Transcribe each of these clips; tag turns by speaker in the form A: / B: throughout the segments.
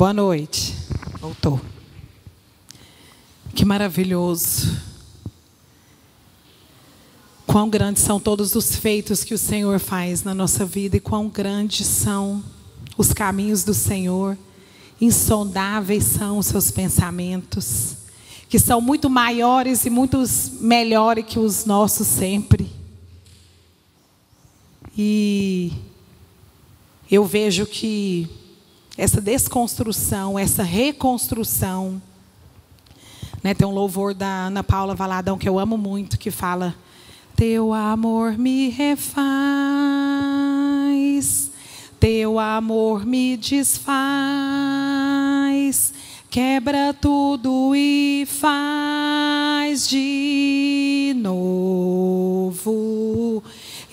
A: Boa noite. Voltou. Que maravilhoso. Quão grandes são todos os feitos que o Senhor faz na nossa vida e quão grandes são os caminhos do Senhor. Insondáveis são os seus pensamentos, que são muito maiores e muito melhores que os nossos sempre. E eu vejo que essa desconstrução, essa reconstrução, né, tem um louvor da Ana Paula Valadão que eu amo muito, que fala: teu amor me refaz, teu amor me desfaz, quebra tudo e faz de novo.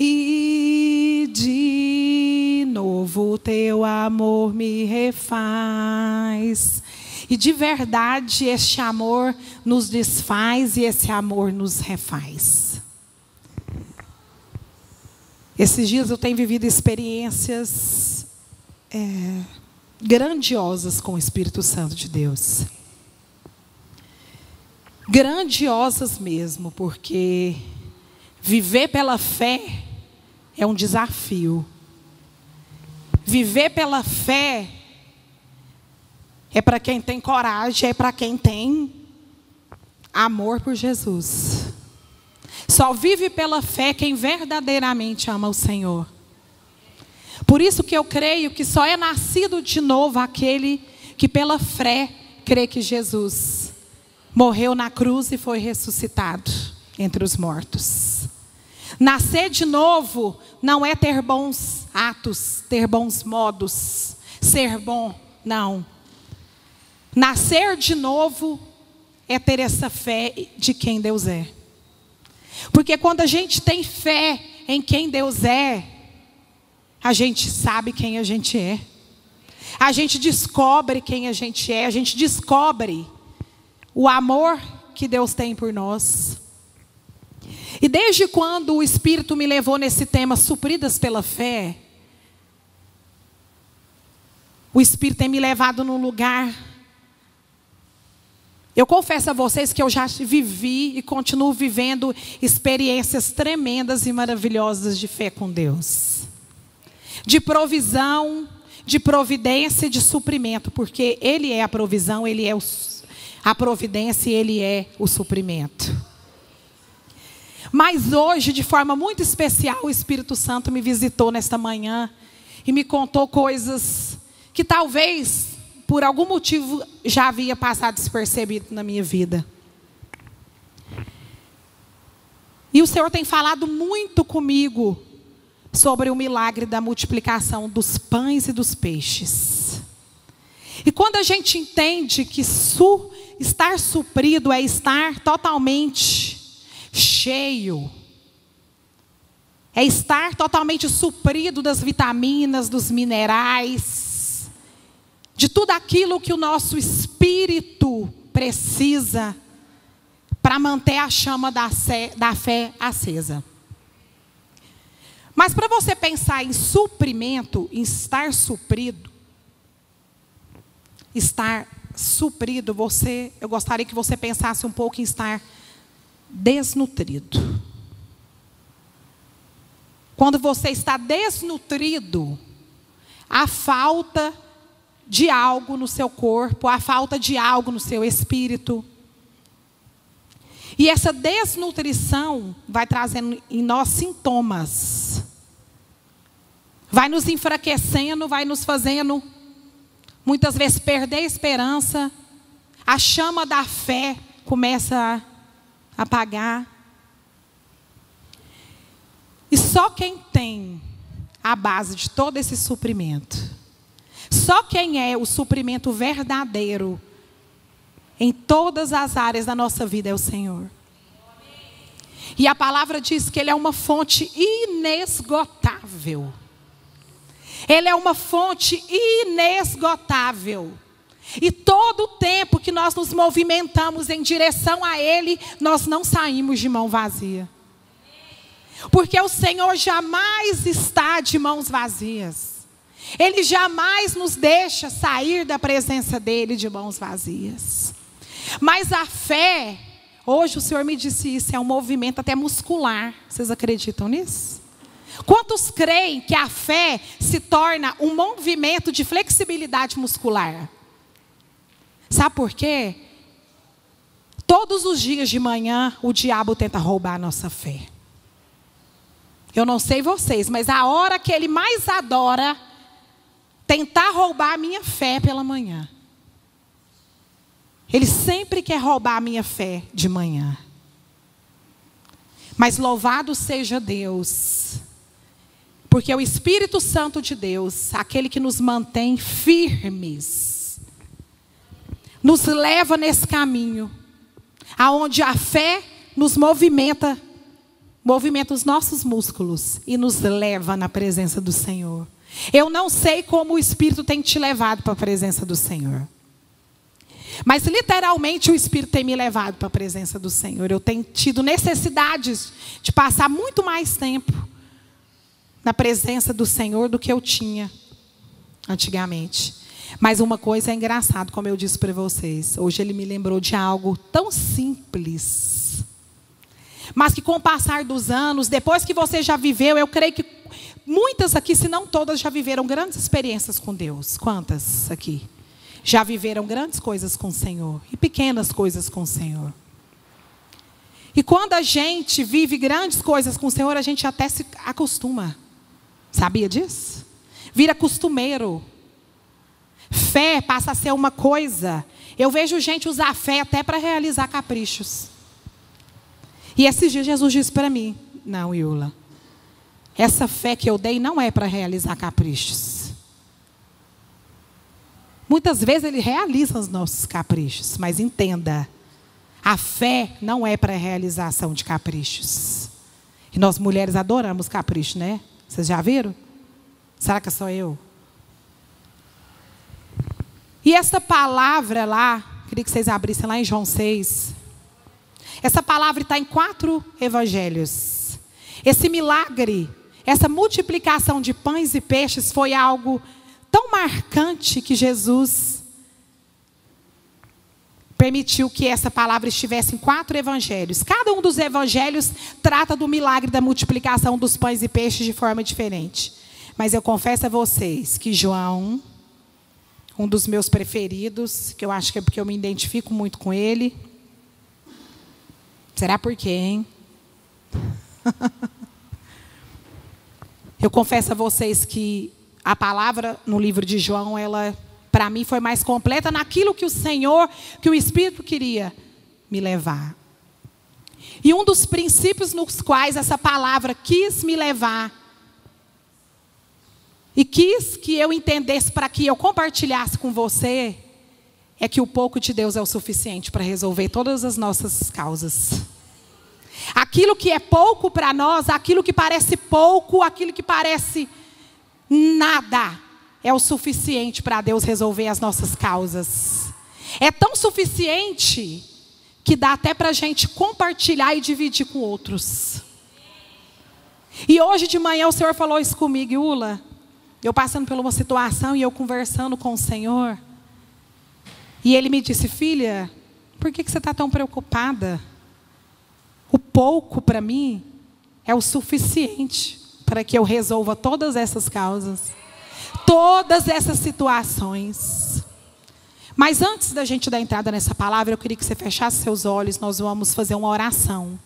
A: E de novo teu amor me refaz. E de verdade este amor nos desfaz e esse amor nos refaz. Esses dias eu tenho vivido experiências grandiosas com o Espírito Santo de Deus. Grandiosas mesmo, porque viver pela fé é um desafio. Viver pela fé é para quem tem coragem, é para quem tem amor por Jesus. Só vive pela fé quem verdadeiramente ama o Senhor. Por isso que eu creio que só é nascido de novo aquele que pela fé crê que Jesus morreu na cruz e foi ressuscitado entre os mortos. Nascer de novo não é ter bons atos, ter bons modos, ser bom, não. Nascer de novo é ter essa fé de quem Deus é. Porque quando a gente tem fé em quem Deus é, a gente sabe quem a gente é. A gente descobre quem a gente é, a gente descobre o amor que Deus tem por nós. E desde quando o Espírito me levou nesse tema, supridas pela fé, o Espírito tem me levado num lugar. Eu confesso a vocês que eu já vivi e continuo vivendo experiências tremendas e maravilhosas de fé com Deus. De provisão, de providência e de suprimento, porque Ele é a provisão, Ele é a providência e Ele é o suprimento. Mas hoje, de forma muito especial, o Espírito Santo me visitou nesta manhã e me contou coisas que talvez, por algum motivo, já havia passado despercebido na minha vida. E o Senhor tem falado muito comigo sobre o milagre da multiplicação dos pães e dos peixes. E quando a gente entende que estar suprido é estar totalmente cheio, é estar totalmente suprido das vitaminas, dos minerais, de tudo aquilo que o nosso espírito precisa para manter a chama da fé acesa. Mas para você pensar em suprimento, em estar suprido, eu gostaria que você pensasse um pouco em estar desnutrido. Quando você está desnutrido, a falta de algo no seu corpo, a falta de algo no seu espírito. E essa desnutrição vai trazendo em nós sintomas. Vai nos enfraquecendo, vai nos fazendo, muitas vezes, perder a esperança. A chama da fé começa a apagar. E só quem tem a base de todo esse suprimento, só quem é o suprimento verdadeiro em todas as áreas da nossa vida é o Senhor. E a palavra diz que Ele é uma fonte inesgotável. Ele é uma fonte inesgotável. E todo o tempo que nós nos movimentamos em direção a Ele, nós não saímos de mão vazia. Porque o Senhor jamais está de mãos vazias. Ele jamais nos deixa sair da presença dele de mãos vazias. Mas a fé, hoje o Senhor me disse isso, é um movimento até muscular. Vocês acreditam nisso? Quantos creem que a fé se torna um movimento de flexibilidade muscular? Sabe por quê? Todos os dias de manhã o diabo tenta roubar a nossa fé. Eu não sei vocês, mas a hora que ele mais adora tentar roubar a minha fé pela manhã. Ele sempre quer roubar a minha fé de manhã. Mas louvado seja Deus, porque o Espírito Santo de Deus, aquele que nos mantém firmes, nos leva nesse caminho, aonde a fé nos movimenta os nossos músculos e nos leva na presença do Senhor. Eu não sei como o Espírito tem te levado para a presença do Senhor. Mas literalmente o Espírito tem me levado para a presença do Senhor. Eu tenho tido necessidades de passar muito mais tempo na presença do Senhor do que eu tinha antigamente. Mas uma coisa é engraçada, como eu disse para vocês. Hoje ele me lembrou de algo tão simples. Mas que com o passar dos anos, depois que você já viveu, eu creio que muitas aqui, se não todas, já viveram grandes experiências com Deus. Quantas aqui? Já viveram grandes coisas com o Senhor e pequenas coisas com o Senhor. E quando a gente vive grandes coisas com o Senhor, a gente até se acostuma. Sabia disso? Vira costumeiro. Fé passa a ser uma coisa. Eu vejo gente usar fé até para realizar caprichos. E esses dias Jesus disse para mim: não, Iula, essa fé que eu dei não é para realizar caprichos. Muitas vezes ele realiza os nossos caprichos, mas entenda, a fé não é para realização de caprichos. E nós mulheres adoramos capricho, né? Vocês já viram? Será que é só eu? E essa palavra lá, queria que vocês abrissem lá em João 6. Essa palavra está em 4 evangelhos. Esse milagre, essa multiplicação de pães e peixes foi algo tão marcante que Jesus permitiu que essa palavra estivesse em 4 evangelhos. Cada um dos evangelhos trata do milagre da multiplicação dos pães e peixes de forma diferente. Mas eu confesso a vocês que João, um dos meus preferidos, que eu acho que é porque eu me identifico muito com ele. Será por quê, hein? Eu confesso a vocês que a palavra no livro de João, ela, para mim, foi mais completa naquilo que o Senhor, que o Espírito queria me levar. E um dos princípios nos quais essa palavra quis me levar, e quis que eu entendesse para que eu compartilhasse com você, é que o pouco de Deus é o suficiente para resolver todas as nossas causas. Aquilo que é pouco para nós, aquilo que parece pouco, aquilo que parece nada, é o suficiente para Deus resolver as nossas causas. É tão suficiente que dá até para a gente compartilhar e dividir com outros. E hoje de manhã o Senhor falou isso comigo, Iula. Eu passando por uma situação e eu conversando com o Senhor. E Ele me disse: filha, por que você está tão preocupada? O pouco para mim é o suficiente para que eu resolva todas essas causas, todas essas situações. Mas antes da gente dar entrada nessa palavra, eu queria que você fechasse seus olhos, nós vamos fazer uma oração.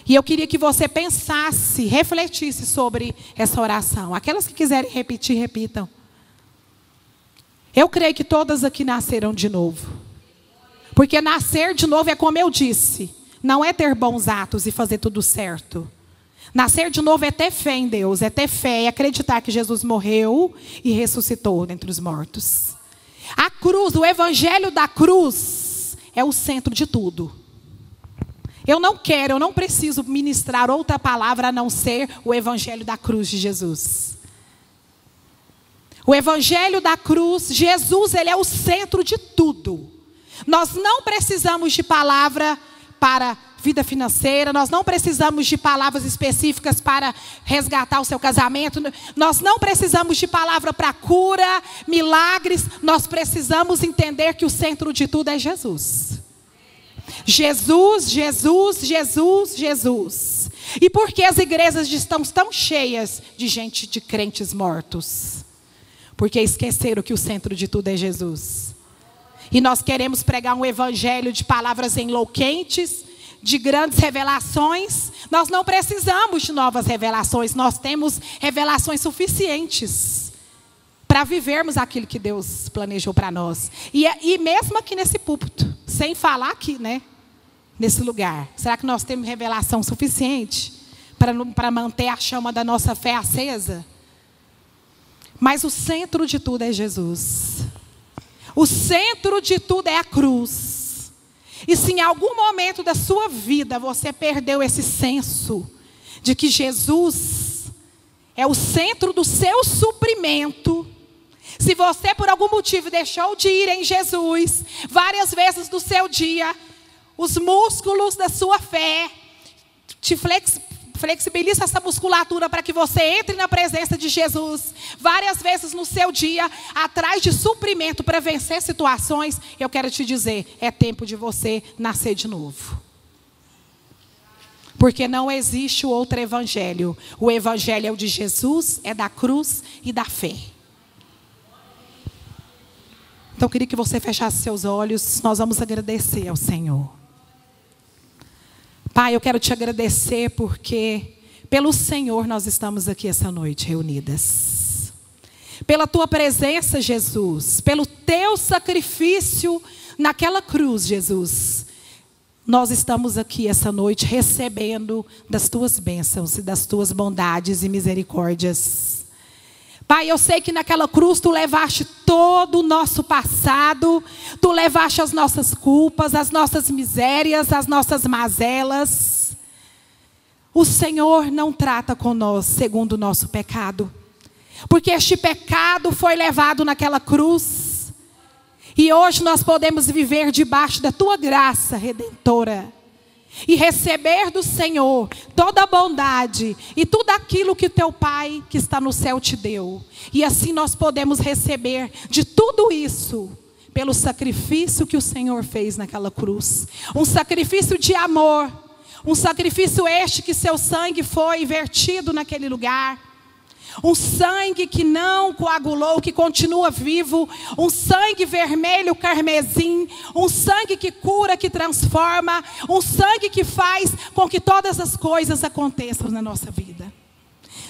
A: E eu queria que você pensasse, refletisse sobre essa oração. Aquelas que quiserem repetir, repitam. Eu creio que todas aqui nasceram de novo. Porque nascer de novo é como eu disse, não é ter bons atos e fazer tudo certo. Nascer de novo é ter fé em Deus, é ter fé e acreditar que Jesus morreu e ressuscitou dentre os mortos. A cruz, o evangelho da cruz é o centro de tudo. Eu não preciso ministrar outra palavra a não ser o evangelho da cruz de Jesus. O evangelho da cruz, Jesus, ele é o centro de tudo. Nós não precisamos de palavra para vida financeira, nós não precisamos de palavras específicas para resgatar o seu casamento, nós não precisamos de palavra para cura, milagres, nós precisamos entender que o centro de tudo é Jesus. Jesus, Jesus, Jesus, Jesus. E por que as igrejas estão tão cheias de gente, de crentes mortos? Porque esqueceram que o centro de tudo é Jesus. E nós queremos pregar um evangelho de palavras enlouquentes, de grandes revelações. Nós não precisamos de novas revelações, nós temos revelações suficientes para vivermos aquilo que Deus planejou para nós. E mesmo aqui nesse púlpito, sem falar aqui, né? Nesse lugar. Será que nós temos revelação suficiente para manter a chama da nossa fé acesa? Mas o centro de tudo é Jesus. O centro de tudo é a cruz. E se em algum momento da sua vida você perdeu esse senso de que Jesus é o centro do seu suprimento, se você por algum motivo deixou de ir em Jesus várias vezes no seu dia, os músculos da sua fé te flexibiliza essa musculatura para que você entre na presença de Jesus várias vezes no seu dia, atrás de suprimento para vencer situações. Eu quero te dizer, é tempo de você nascer de novo. Porque não existe outro evangelho. O evangelho é o de Jesus, é da cruz e da fé. Então eu queria que você fechasse seus olhos, nós vamos agradecer ao Senhor. Pai, eu quero te agradecer porque pelo Senhor nós estamos aqui essa noite reunidas. Pela tua presença, Jesus, pelo teu sacrifício naquela cruz, Jesus, nós estamos aqui essa noite recebendo das tuas bênçãos e das tuas bondades e misericórdias. Pai, eu sei que naquela cruz tu levaste todo o nosso passado, tu levaste as nossas culpas, as nossas misérias, as nossas mazelas. O Senhor não trata com nós segundo o nosso pecado, porque este pecado foi levado naquela cruz. E hoje nós podemos viver debaixo da tua graça redentora e receber do Senhor toda a bondade e tudo aquilo que teu Pai que está no céu te deu. E assim nós podemos receber de tudo isso pelo sacrifício que o Senhor fez naquela cruz. Um sacrifício de amor, um sacrifício este que seu sangue foi vertido naquele lugar. Um sangue que não coagulou, que continua vivo. Um sangue vermelho carmesim. Um sangue que cura, que transforma. Um sangue que faz com que todas as coisas aconteçam na nossa vida.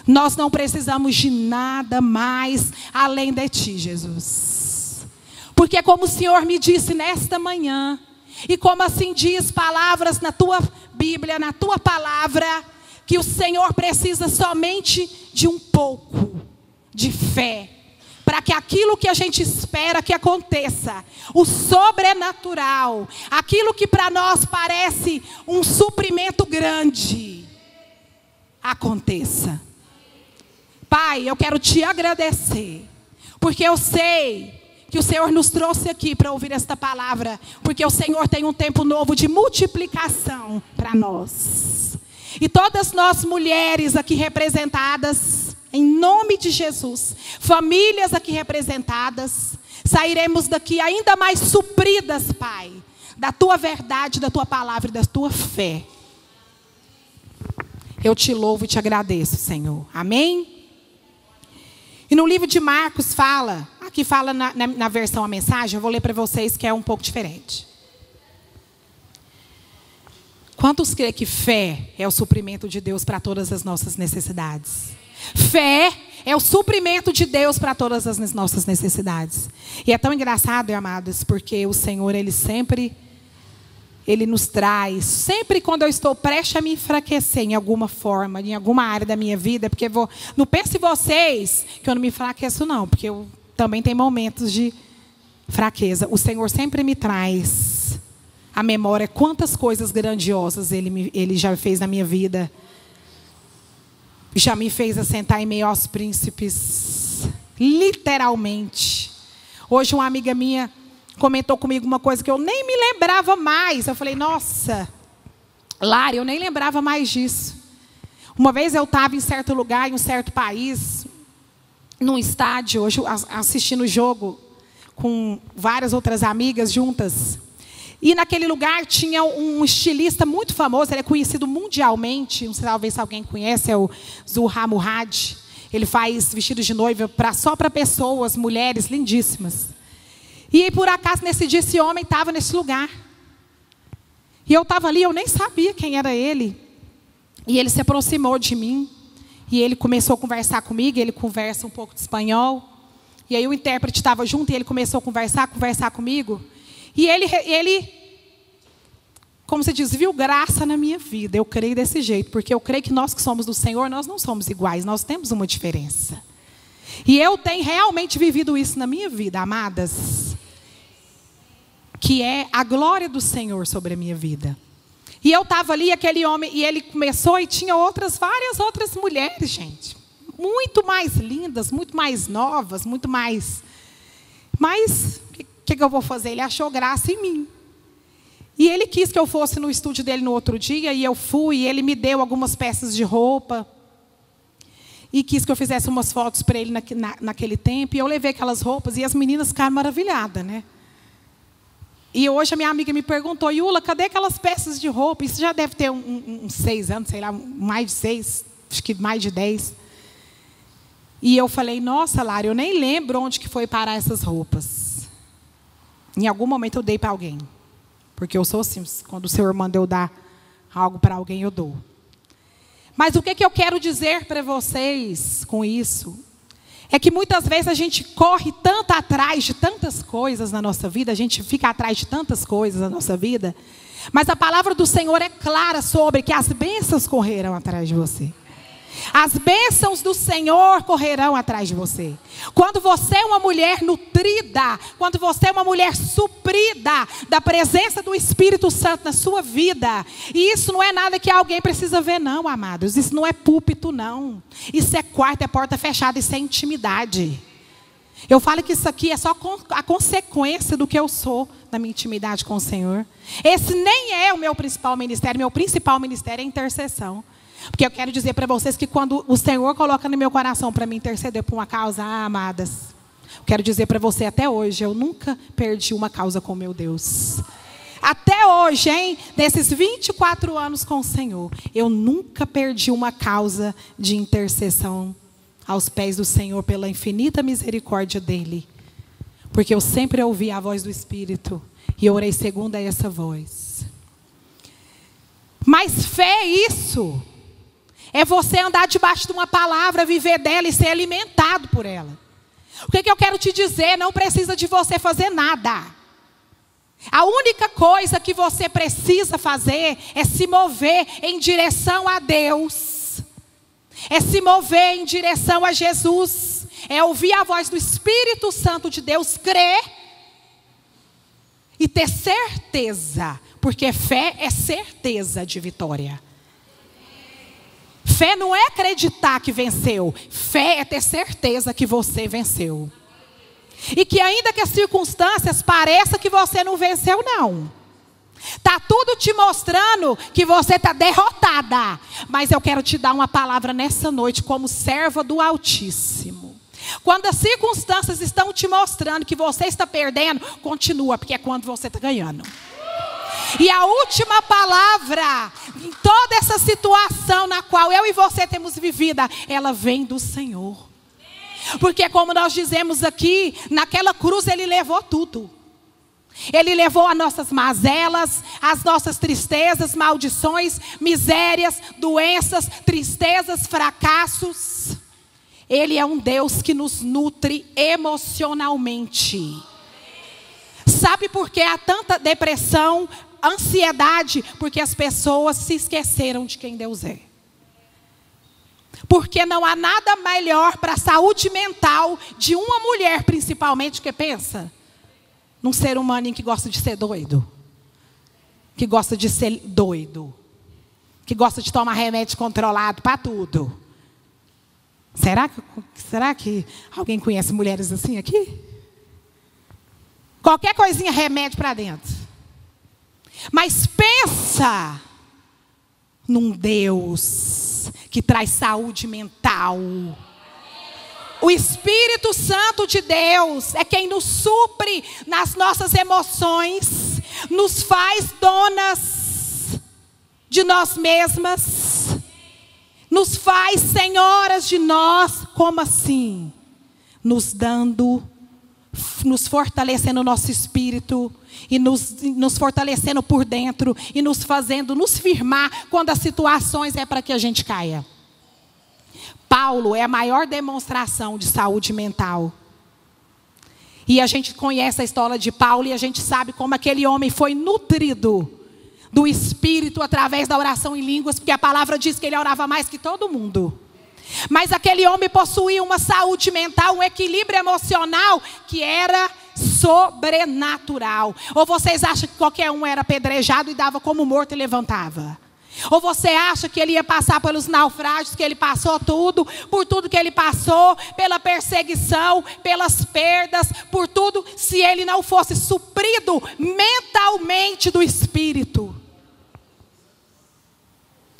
A: Nós não precisamos de nada mais além de ti, Jesus. Porque como o Senhor me disse nesta manhã, e como assim diz palavras na tua Bíblia, na tua palavra, que o Senhor precisa somente de um pouco de fé, para que aquilo que a gente espera que aconteça, o sobrenatural, aquilo que para nós parece um suprimento grande, aconteça. Pai, eu quero te agradecer, porque eu sei que o Senhor nos trouxe aqui para ouvir esta palavra, porque o Senhor tem um tempo novo de multiplicação para nós. E todas nós mulheres aqui representadas, em nome de Jesus, famílias aqui representadas, sairemos daqui ainda mais supridas, Pai, da tua verdade, da tua palavra e da tua fé. Eu te louvo e te agradeço, Senhor. Amém? E no livro de Marcos fala, aqui fala na versão a mensagem, eu vou ler para vocês que é um pouco diferente. Quantos creem que fé é o suprimento de Deus para todas as nossas necessidades? Fé é o suprimento de Deus para todas as nossas necessidades. E é tão engraçado, amados, porque o Senhor, Ele nos traz, sempre quando eu estou prestes a me enfraquecer em alguma forma, em alguma área da minha vida, porque não pense vocês que eu não me enfraqueço não, porque eu também tenho momentos de fraqueza. O Senhor sempre me traz a memória quantas coisas grandiosas Ele já fez na minha vida. Já me fez assentar em meio aos príncipes, literalmente. Hoje uma amiga minha comentou comigo uma coisa que eu nem me lembrava mais. Eu falei, nossa, Lara, eu nem lembrava mais disso. Uma vez eu estava em certo lugar, em um certo país, num estádio, hoje assistindo o jogo com várias outras amigas juntas. E naquele lugar tinha um estilista muito famoso, ele é conhecido mundialmente, não sei talvez se alguém conhece, é o Zuhra Murad. Ele faz vestidos de noiva só para pessoas, mulheres lindíssimas. E por acaso nesse dia esse homem estava nesse lugar. E eu estava ali, eu nem sabia quem era ele. E ele se aproximou de mim. E ele começou a conversar comigo, ele conversa um pouco de espanhol. E aí o intérprete estava junto e ele começou a conversar comigo. E ele, como se diz, viu graça na minha vida. Eu creio desse jeito, porque eu creio que nós que somos do Senhor, nós não somos iguais, nós temos uma diferença. E eu tenho realmente vivido isso na minha vida, amadas. Que é a glória do Senhor sobre a minha vida. E eu estava ali, aquele homem, e ele começou e tinha várias outras mulheres, gente. Muito mais lindas, muito mais novas, muito mais... Mas... O que eu vou fazer? Ele achou graça em mim. E ele quis que eu fosse no estúdio dele no outro dia, e eu fui, e ele me deu algumas peças de roupa. E quis que eu fizesse umas fotos para ele naquele tempo. E eu levei aquelas roupas, e as meninas ficaram maravilhadas, né? E hoje a minha amiga me perguntou, Yula, cadê aquelas peças de roupa? Isso já deve ter uns 6 anos, sei lá, mais de 6, acho que mais de 10. E eu falei, nossa, Lara, eu nem lembro onde que foi parar essas roupas. Em algum momento eu dei para alguém. Porque eu sou assim, quando o Senhor manda eu dar algo para alguém, eu dou. Mas o que eu quero dizer para vocês com isso? É que muitas vezes a gente corre tanto atrás de tantas coisas na nossa vida, a gente fica atrás de tantas coisas na nossa vida, mas a palavra do Senhor é clara sobre que as bênçãos correrão atrás de você. As bênçãos do Senhor correrão atrás de você. Quando você é uma mulher nutrida, quando você é uma mulher suprida da presença do Espírito Santo na sua vida, e isso não é nada que alguém precisa ver não, amados. Isso não é púlpito não. Isso é quarto, é porta fechada, isso é intimidade. Eu falo que isso aqui é só a consequência do que eu sou na minha intimidade com o Senhor. Esse nem é o meu principal ministério é intercessão. Porque eu quero dizer para vocês que quando o Senhor coloca no meu coração para me interceder por uma causa, amadas, eu quero dizer para você, até hoje, eu nunca perdi uma causa com meu Deus. Até hoje, hein? Desses 24 anos com o Senhor, eu nunca perdi uma causa de intercessão aos pés do Senhor pela infinita misericórdia dEle. Porque eu sempre ouvi a voz do Espírito e eu orei segundo a essa voz. Mas fé é isso. É você andar debaixo de uma palavra, viver dela e ser alimentado por ela. O que eu quero te dizer? Não precisa de você fazer nada. A única coisa que você precisa fazer é se mover em direção a Deus. É se mover em direção a Jesus. É ouvir a voz do Espírito Santo de Deus, crer e ter certeza. Porque fé é certeza de vitória. Fé não é acreditar que venceu. Fé é ter certeza que você venceu. E que ainda que as circunstâncias pareçam que você não venceu, não. Está tudo te mostrando que você está derrotada. Mas eu quero te dar uma palavra nessa noite como serva do Altíssimo. Quando as circunstâncias estão te mostrando que você está perdendo, continua, porque é quando você está ganhando. E a última palavra em toda essa situação na qual eu e você temos vivido, ela vem do Senhor. Porque como nós dizemos aqui, naquela cruz Ele levou tudo. Ele levou as nossas mazelas, as nossas tristezas, maldições, misérias, doenças, tristezas, fracassos. Ele é um Deus que nos nutre emocionalmente. Sabe por que há tanta depressão, ansiedade? Porque as pessoas se esqueceram de quem Deus é. Porque não há nada melhor para a saúde mental de uma mulher, principalmente, que pensa num ser humano que gosta de ser doido. Que gosta de ser doido. Que gosta de tomar remédio controlado para tudo. Será que alguém conhece mulheres assim aqui? Qualquer coisinha, remédio para dentro. Mas pensa num Deus que traz saúde mental. O Espírito Santo de Deus é quem nos supre nas nossas emoções, nos faz donas de nós mesmas, nos faz senhoras de nós. Como assim? Nos fortalecendo o nosso espírito e nos fortalecendo por dentro e nos fazendo nos firmar quando as situações é para que a gente caia. Paulo é a maior demonstração de saúde mental. E a gente conhece a história de Paulo e a gente sabe como aquele homem foi nutrido do Espírito através da oração em línguas, porque a palavra diz que ele orava mais que todo mundo. Mas aquele homem possuía uma saúde mental, um equilíbrio emocional que era sobrenatural. Ou vocês acham que qualquer um era apedrejado e dava como morto e levantava? Ou você acha que ele ia passar pelos naufrágios, que ele passou tudo, por tudo que ele passou, pela perseguição, pelas perdas, por tudo, se ele não fosse suprido mentalmente do Espírito?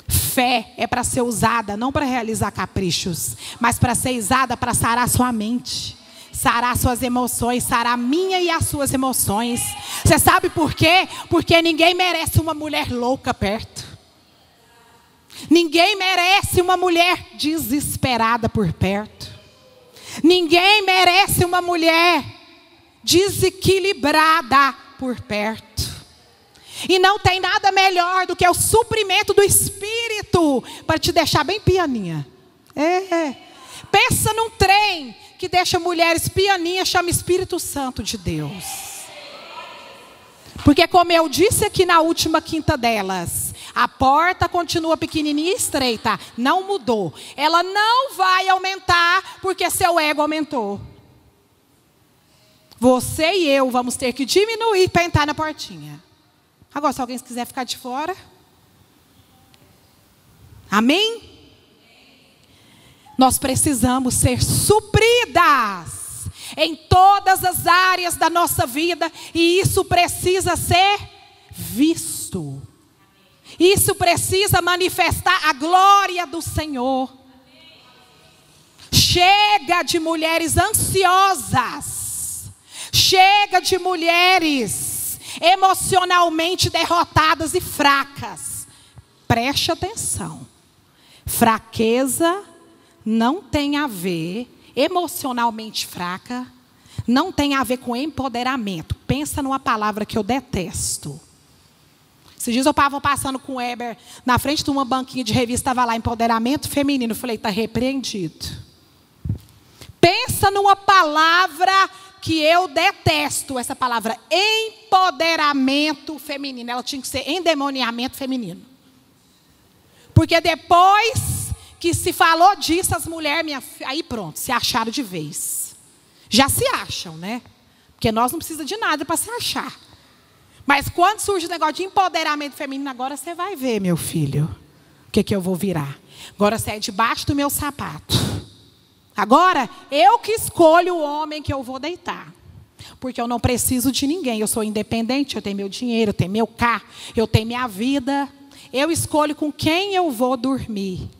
A: Fé é para ser usada, não para realizar caprichos, mas para ser usada para sarar sua mente, sarar suas emoções, sarar a minha e as suas emoções. Você sabe por quê? Porque ninguém merece uma mulher louca perto. Ninguém merece uma mulher desesperada por perto. Ninguém merece uma mulher desequilibrada por perto. E não tem nada melhor do que o suprimento do Espírito para te deixar bem pianinha. Pensa num trem que deixa mulheres pianinhas, chama Espírito Santo de Deus. Porque como eu disse aqui na última quinta delas, a porta continua pequenininha e estreita, não mudou. Ela não vai aumentar porque seu ego aumentou. Você e eu vamos ter que diminuir para entrar na portinha. Agora, se alguém quiser ficar de fora. Amém? Nós precisamos ser supridas em todas as áreas da nossa vida. E isso precisa ser visto. Isso precisa manifestar a glória do Senhor. Chega de mulheres ansiosas. Chega de mulheres emocionalmente derrotadas e fracas. Preste atenção. Fraqueza não tem a ver, emocionalmente fraca, não tem a ver com empoderamento. Pensa numa palavra que eu detesto. Esses dias eu estava passando com o Heber na frente de uma banquinha de revista, estava lá, empoderamento feminino. Eu falei, está repreendido. Pensa numa palavra que eu detesto, essa palavra empoderamento feminino. Ela tinha que ser endemoniamento feminino. Porque depois que se falou disso, as mulheres, aí pronto, se acharam de vez. Já se acham, né? Porque nós não precisamos de nada para se achar. Mas quando surge o negócio de empoderamento feminino, agora você vai ver, meu filho, o que eu vou virar. Agora você é debaixo do meu sapato. Agora, eu que escolho o homem que eu vou deitar. Porque eu não preciso de ninguém. Eu sou independente, eu tenho meu dinheiro, eu tenho meu carro, eu tenho minha vida. Eu escolho com quem eu vou dormir.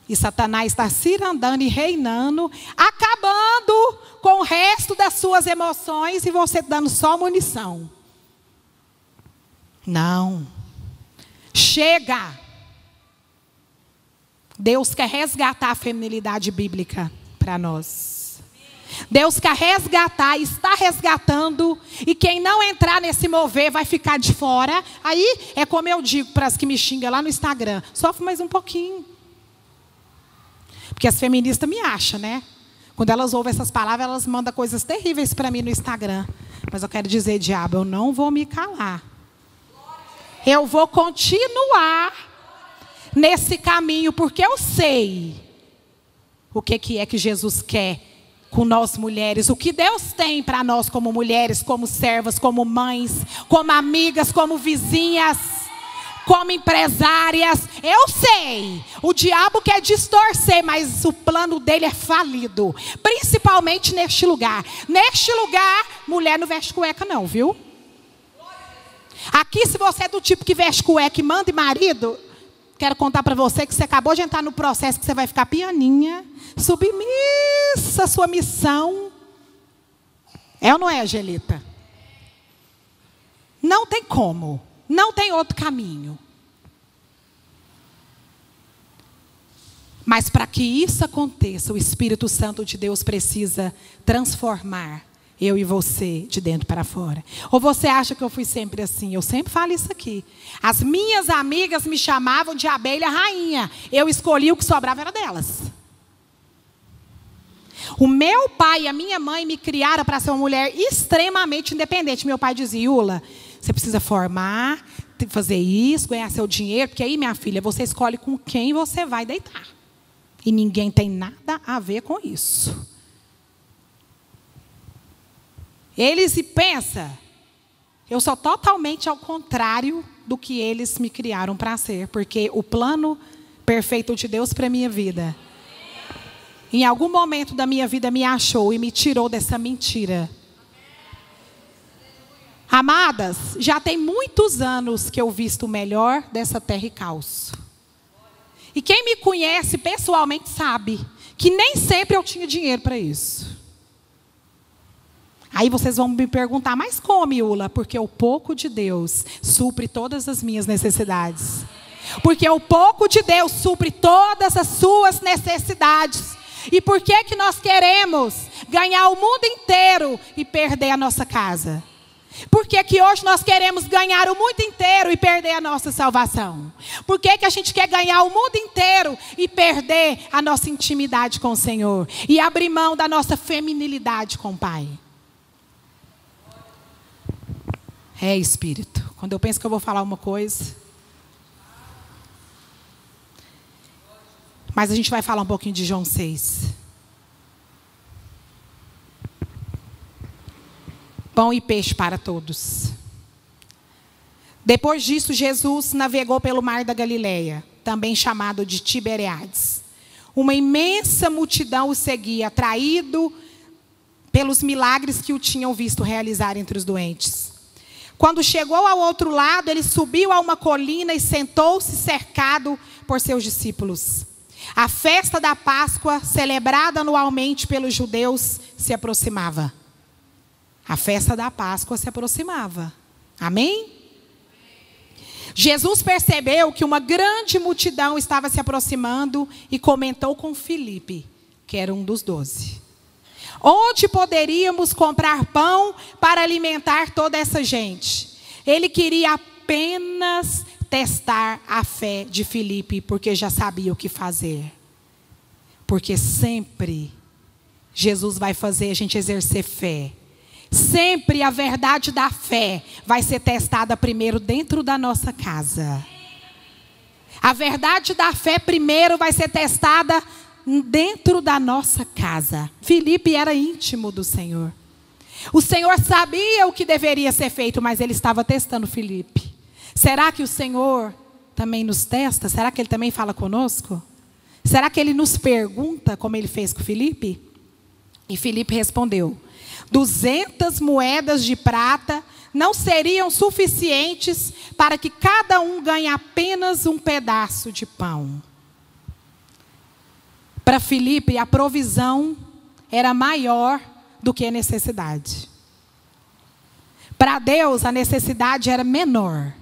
A: E Satanás está cirandando e reinando, acabando com o resto das suas emoções e você dando só munição. Não. Chega. Deus quer resgatar a feminilidade bíblica para nós. Deus quer resgatar, está resgatando. E quem não entrar nesse mover vai ficar de fora. Aí é como eu digo para as que me xingam lá no Instagram. Sofre mais um pouquinho. Porque as feministas me acham, né? Quando elas ouvem essas palavras, elas mandam coisas terríveis para mim no Instagram. Mas eu quero dizer, diabo, eu não vou me calar. Eu vou continuar nesse caminho, porque eu sei o que é que Jesus quer com nós mulheres. O que Deus tem para nós como mulheres, como servas, como mães, como amigas, como vizinhas, como empresárias. Eu sei, o diabo quer distorcer, mas o plano dele é falido. Principalmente neste lugar. Neste lugar, mulher não veste cueca não, viu? Aqui, se você é do tipo que veste cueca e manda em marido, quero contar para você que você acabou de entrar no processo que você vai ficar pianinha, submissa à sua missão. É ou não é, Angelita? Não tem como. Não tem outro caminho. Mas para que isso aconteça, o Espírito Santo de Deus precisa transformar eu e você de dentro para fora. Ou você acha que eu fui sempre assim? Eu sempre falo isso aqui. As minhas amigas me chamavam de abelha rainha. Eu escolhi o que sobrava era delas. O meu pai e a minha mãe me criaram para ser uma mulher extremamente independente. Meu pai dizia, Iula, você precisa formar, fazer isso, ganhar seu dinheiro, porque aí, minha filha, você escolhe com quem você vai deitar. E ninguém tem nada a ver com isso. Eles pensam, eu sou totalmente ao contrário do que eles me criaram para ser. Porque o plano perfeito de Deus para a minha vida, em algum momento da minha vida me achou e me tirou dessa mentira. Amadas, já tem muitos anos que eu visto o melhor dessa terra e caos. E quem me conhece pessoalmente sabe que nem sempre eu tinha dinheiro para isso. Aí vocês vão me perguntar, mas como, Iula? Porque o pouco de Deus supre todas as minhas necessidades. Porque o pouco de Deus supre todas as suas necessidades. E por que que nós queremos ganhar o mundo inteiro e perder a nossa casa? Por que que hoje nós queremos ganhar o mundo inteiro e perder a nossa salvação? Por que que a gente quer ganhar o mundo inteiro e perder a nossa intimidade com o Senhor? E abrir mão da nossa feminilidade com o Pai? É, Espírito. Quando eu penso que eu vou falar uma coisa. Mas a gente vai falar um pouquinho de João 6. Pão e peixe para todos. Depois disso, Jesus navegou pelo mar da Galileia, também chamado de Tiberíades. Uma imensa multidão o seguia, atraído pelos milagres que o tinham visto realizar entre os doentes. Quando chegou ao outro lado, ele subiu a uma colina e sentou-se cercado por seus discípulos. A festa da Páscoa, celebrada anualmente pelos judeus, se aproximava. A festa da Páscoa se aproximava. Amém? Jesus percebeu que uma grande multidão estava se aproximando e comentou com Filipe, que era um dos 12. Onde poderíamos comprar pão para alimentar toda essa gente? Ele queria apenas testar a fé de Filipe, porque já sabia o que fazer. Porque sempre Jesus vai fazer a gente exercer fé. Sempre a verdade da fé vai ser testada primeiro dentro da nossa casa. A verdade da fé primeiro vai ser testada dentro da nossa casa. Filipe era íntimo do Senhor. O Senhor sabia o que deveria ser feito, mas ele estava testando Filipe. Será que o Senhor também nos testa? Será que ele também fala conosco? Será que ele nos pergunta como ele fez com Filipe? E Filipe respondeu: 200 moedas de prata não seriam suficientes para que cada um ganhe apenas um pedaço de pão. Para Filipe, a provisão era maior do que a necessidade. Para Deus, a necessidade era menor.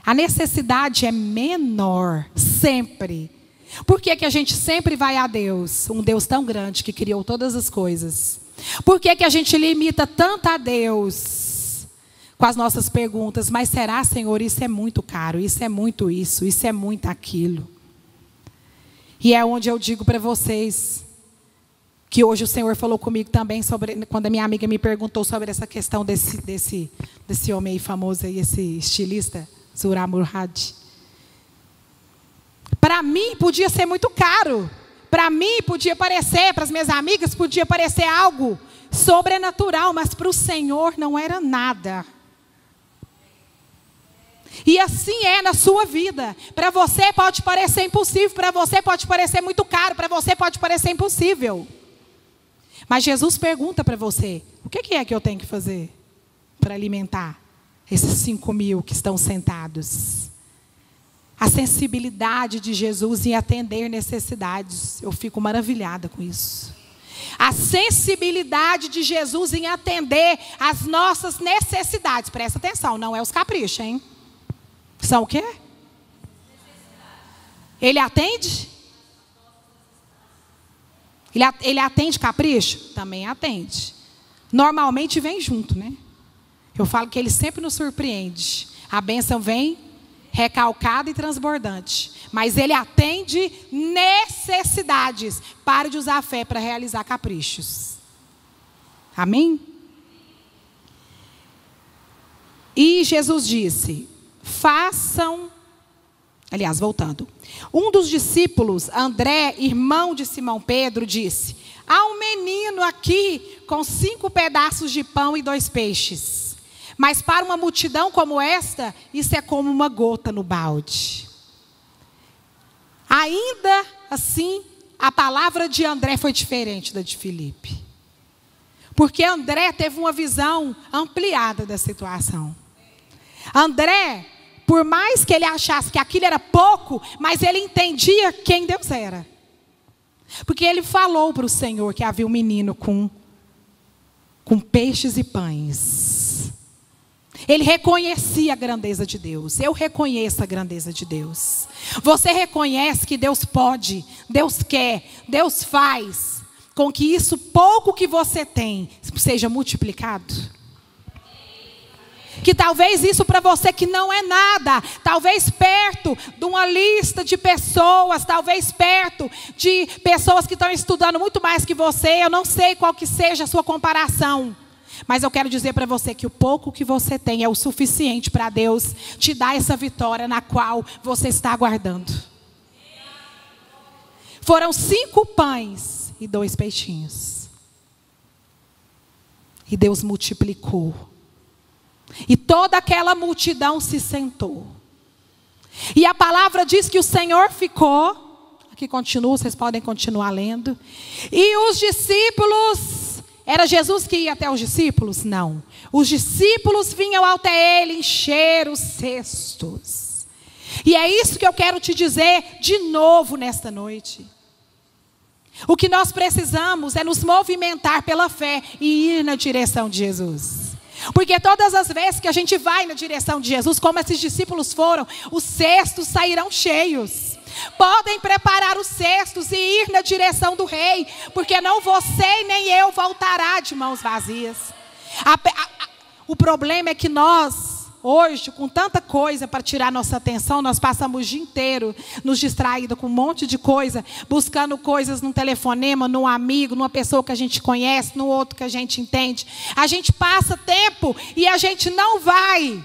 A: A necessidade é menor, sempre. Por que que a gente sempre vai a Deus? Um Deus tão grande que criou todas as coisas. Por que que a gente limita tanto a Deus com as nossas perguntas? Mas será, Senhor, isso é muito caro, isso é muito isso é muito aquilo. E é onde eu digo para vocês que hoje o Senhor falou comigo também sobre, quando a minha amiga me perguntou sobre essa questão desse homem aí famoso aí, esse estilista, Zura Murad. Para mim podia ser muito caro. Para mim podia parecer, para as minhas amigas podia parecer algo sobrenatural, mas para o Senhor não era nada. E assim é na sua vida. Para você pode parecer impossível, para você pode parecer muito caro, para você pode parecer impossível. Mas Jesus pergunta para você: o que é que eu tenho que fazer para alimentar esses 5.000 que estão sentados. A sensibilidade de Jesus em atender necessidades. Eu fico maravilhada com isso. A sensibilidade de Jesus em atender as nossas necessidades. Presta atenção, não é os caprichos, hein? São o quê? Ele atende? Ele atende capricho? Também atende. Normalmente vem junto, né? Eu falo que ele sempre nos surpreende. A bênção vem recalcada e transbordante. Mas ele atende necessidades. Pare de usar a fé para realizar caprichos. Amém? E Jesus disse, voltando. Um dos discípulos, André, irmão de Simão Pedro, disse, há um menino aqui com 5 pedaços de pão e 2 peixes. Mas para uma multidão como esta, isso é como uma gota no balde. Ainda assim, a palavra de André foi diferente da de Filipe. Porque André teve uma visão ampliada da situação. André, por mais que ele achasse que aquilo era pouco, mas ele entendia quem Deus era. Porque ele falou para o Senhor que havia um menino com peixes e pães. Ele reconhecia a grandeza de Deus. Eu reconheço a grandeza de Deus. Você reconhece que Deus pode, Deus quer, Deus faz com que isso pouco que você tem seja multiplicado? Que talvez isso para você que não é nada, talvez perto de uma lista de pessoas, talvez perto de pessoas que estão estudando muito mais que você, eu não sei qual que seja a sua comparação. Mas eu quero dizer para você que o pouco que você tem é o suficiente para Deus te dar essa vitória na qual você está aguardando. Foram 5 pães e 2 peixinhos. E Deus multiplicou. E toda aquela multidão se sentou. E a palavra diz que o Senhor ficou. Aqui continua, vocês podem continuar lendo. E os discípulos... Era Jesus que ia até os discípulos? Não. Os discípulos vinham até ele encher os cestos. E é isso que eu quero te dizer de novo nesta noite. O que nós precisamos é nos movimentar pela fé e ir na direção de Jesus. Porque todas as vezes que a gente vai na direção de Jesus, como esses discípulos foram, os cestos sairão cheios. Podem preparar os cestos e ir na direção do rei, porque não você nem eu voltará de mãos vazias. O problema é que nós, hoje, com tanta coisa para tirar nossa atenção, nós passamos o dia inteiro nos distraídos com um monte de coisa, buscando coisas num telefonema, num amigo, numa pessoa que a gente conhece, no outro que a gente entende. A gente passa tempo e a gente não vai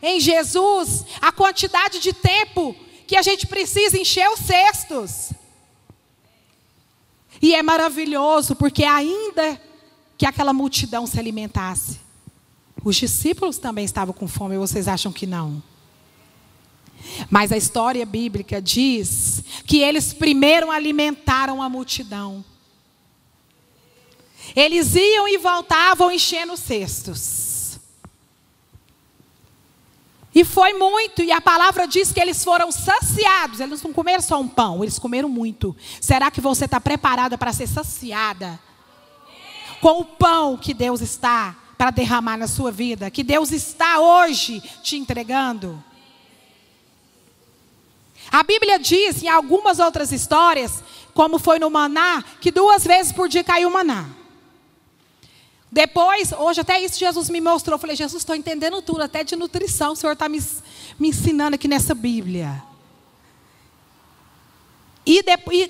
A: em Jesus a quantidade de tempo que a gente precisa encher os cestos. E é maravilhoso, porque ainda que aquela multidão se alimentasse, os discípulos também estavam com fome, vocês acham que não? Mas a história bíblica diz que eles primeiro alimentaram a multidão. Eles iam e voltavam enchendo os cestos. E foi muito, e a palavra diz que eles foram saciados. Eles não comeram só um pão, eles comeram muito. Será que você está preparada para ser saciada com o pão que Deus está para derramar na sua vida? Que Deus está hoje te entregando? A Bíblia diz em algumas outras histórias, como foi no maná, que 2 vezes por dia caiu o maná. Depois, hoje até isso Jesus me mostrou. Eu falei, Jesus, estou entendendo tudo, até de nutrição. O Senhor está me ensinando aqui nessa Bíblia. E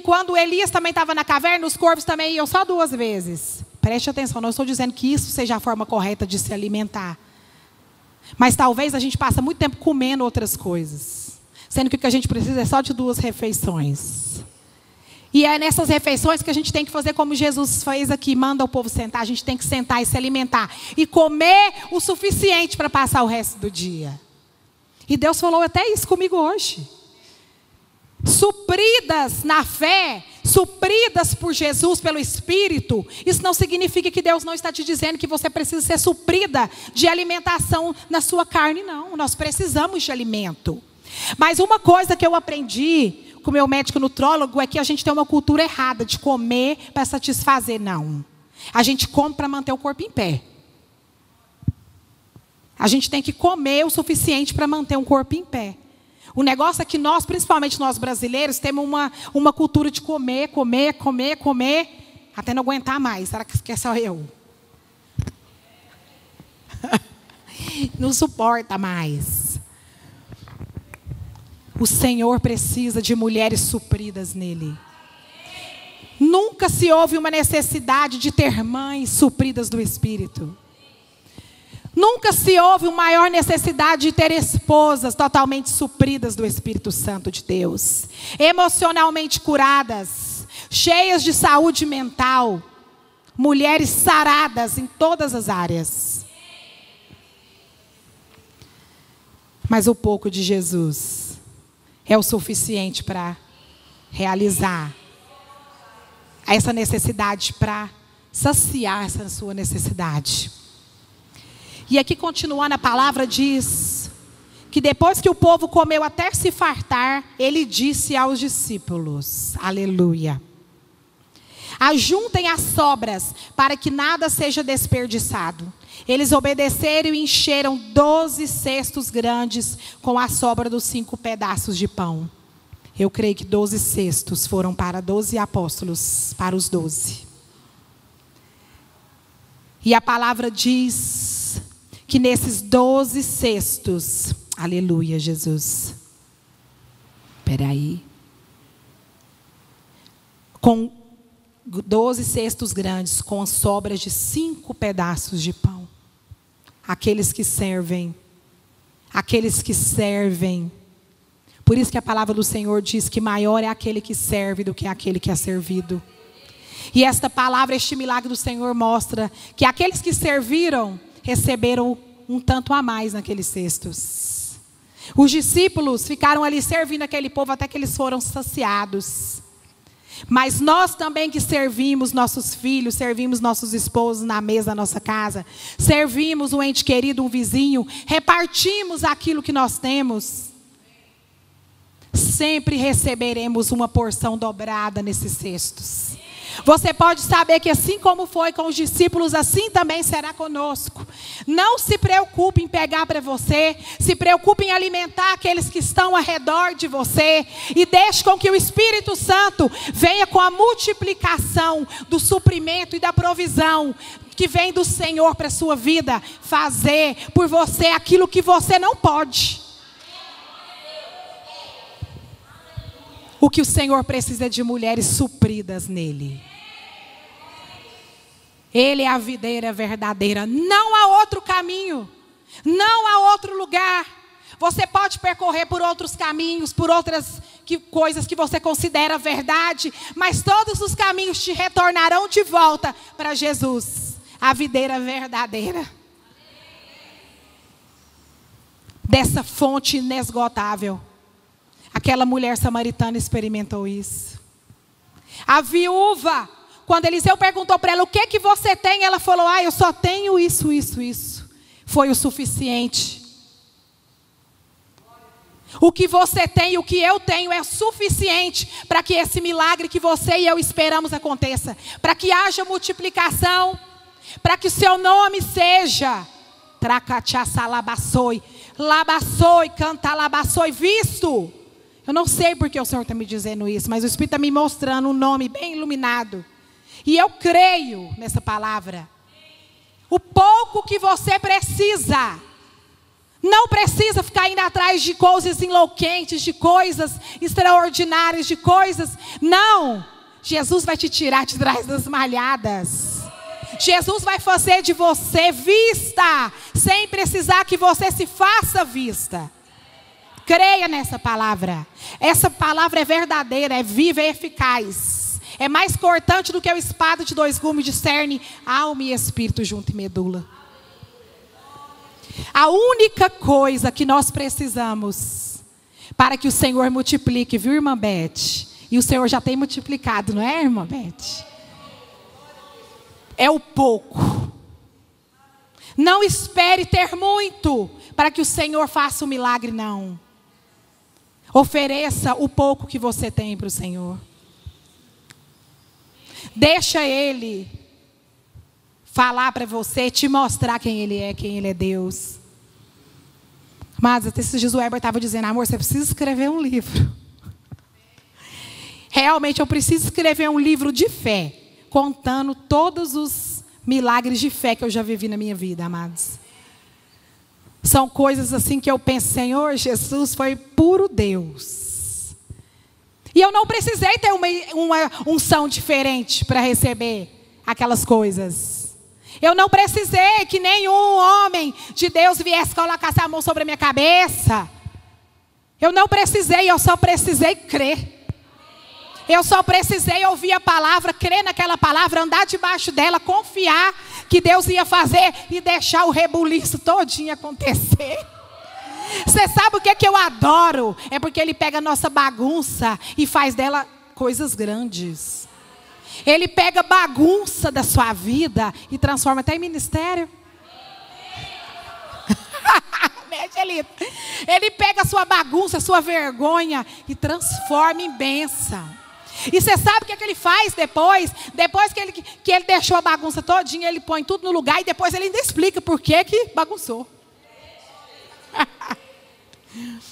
A: quando Elias também estava na caverna, os corvos também iam só 2 vezes. Preste atenção, não estou dizendo que isso seja a forma correta de se alimentar. Mas talvez a gente passe muito tempo comendo outras coisas. Sendo que o que a gente precisa é só de 2 refeições. E é nessas refeições que a gente tem que fazer como Jesus fez aqui, manda o povo sentar. A gente tem que sentar e se alimentar. E comer o suficiente para passar o resto do dia. E Deus falou até isso comigo hoje. Supridas na fé, supridas por Jesus, pelo Espírito, isso não significa que Deus não está te dizendo que você precisa ser suprida de alimentação na sua carne, não. Nós precisamos de alimento. Mas uma coisa que eu aprendi com o meu médico nutrólogo é que a gente tem uma cultura errada de comer para satisfazer, não. A gente come para manter o corpo em pé. A gente tem que comer o suficiente para manter um corpo em pé. O negócio é que nós, principalmente nós brasileiros, temos uma cultura de comer, até não aguentar mais. Será que é só eu? Não suporta mais. O Senhor precisa de mulheres supridas nele. Nunca se houve uma necessidade de ter mães supridas do Espírito. Nunca se houve uma maior necessidade de ter esposas totalmente supridas do Espírito Santo de Deus. Emocionalmente curadas, cheias de saúde mental. Mulheres saradas em todas as áreas. Mas o pouco de Jesus é o suficiente para realizar essa necessidade, para saciar essa sua necessidade. E aqui continuando a palavra diz que depois que o povo comeu até se fartar, ele disse aos discípulos, aleluia, ajuntem as sobras para que nada seja desperdiçado. Eles obedeceram e encheram 12 cestos grandes com a sobra dos 5 pedaços de pão. Eu creio que 12 cestos foram para 12 apóstolos, para os 12. E a palavra diz que nesses 12 cestos, aleluia, Jesus. Espera aí. Com 12 cestos grandes, com as sobras de 5 pedaços de pão. Aqueles que servem. Aqueles que servem. Por isso que a palavra do Senhor diz que maior é aquele que serve do que aquele que é servido. E esta palavra, este milagre do Senhor mostra que aqueles que serviram receberam um tanto a mais naqueles cestos. Os discípulos ficaram ali servindo aquele povo até que eles foram saciados. Mas nós também que servimos nossos filhos, servimos nossos esposos na mesa da nossa casa, servimos um ente querido, um vizinho, repartimos aquilo que nós temos, sempre receberemos uma porção dobrada nesses cestos. Você pode saber que assim como foi com os discípulos, assim também será conosco. Não se preocupe em pegar para você, se preocupe em alimentar aqueles que estão ao redor de você e deixe com que o Espírito Santo venha com a multiplicação do suprimento e da provisão que vem do Senhor para a sua vida, fazer por você aquilo que você não pode. O que o Senhor precisa de mulheres supridas nele. Ele é a videira verdadeira. Não há outro caminho. Não há outro lugar. Você pode percorrer por outros caminhos, por outras coisas que você considera verdade, mas todos os caminhos te retornarão de volta para Jesus, a videira verdadeira. Dessa fonte inesgotável. Aquela mulher samaritana experimentou isso. A viúva, quando Eliseu perguntou para ela, o que você tem? Ela falou, eu só tenho isso. Foi o suficiente. O que você tem e o que eu tenho é suficiente para que esse milagre que você e eu esperamos aconteça. Para que haja multiplicação. Para que o seu nome seja Tracatiaçalabaçoi, Labaçoi, canta Labaçoi, visto. Eu não sei porque o Senhor está me dizendo isso, mas o Espírito está me mostrando um nome bem iluminado. E eu creio nessa palavra. O pouco que você precisa. Não precisa ficar indo atrás de coisas enlouquentes, de coisas extraordinárias, de coisas. Não. Jesus vai te tirar de trás das malhadas. Jesus vai fazer de você vista, sem precisar que você se faça vista. Creia nessa palavra. Essa palavra é verdadeira, é viva e eficaz. É mais cortante do que a espada de 2 gumes, discerne alma e espírito junto e medula. A única coisa que nós precisamos para que o Senhor multiplique, viu, irmã Beth? E o Senhor já tem multiplicado, não é, irmã Beth? É o pouco. Não espere ter muito para que o Senhor faça o milagre, não. Ofereça o pouco que você tem para o Senhor. Deixa Ele falar para você, te mostrar quem Ele é Deus. Mas esses dias o Heber estava dizendo, amor, você precisa escrever um livro. Realmente eu preciso escrever um livro de fé, contando todos os milagres de fé que eu já vivi na minha vida, amados. São coisas assim que eu penso, Senhor, Jesus foi puro Deus. E eu não precisei ter uma unção diferente para receber aquelas coisas. Eu não precisei que nenhum homem de Deus viesse colocar a mão sobre a minha cabeça. Eu não precisei, eu só precisei crer. Eu só precisei ouvir a palavra, crer naquela palavra, andar debaixo dela, confiar que Deus ia fazer e deixar o rebuliço todinho acontecer. Você sabe o que é que eu adoro? É porque Ele pega a nossa bagunça e faz dela coisas grandes. Ele pega a bagunça da sua vida e transforma até em ministério. Ele pega a sua bagunça, a sua vergonha e transforma em bênção. E você sabe o que é que Ele faz depois? Depois que ele deixou a bagunça todinha, Ele põe tudo no lugar e depois Ele ainda explica por que bagunçou.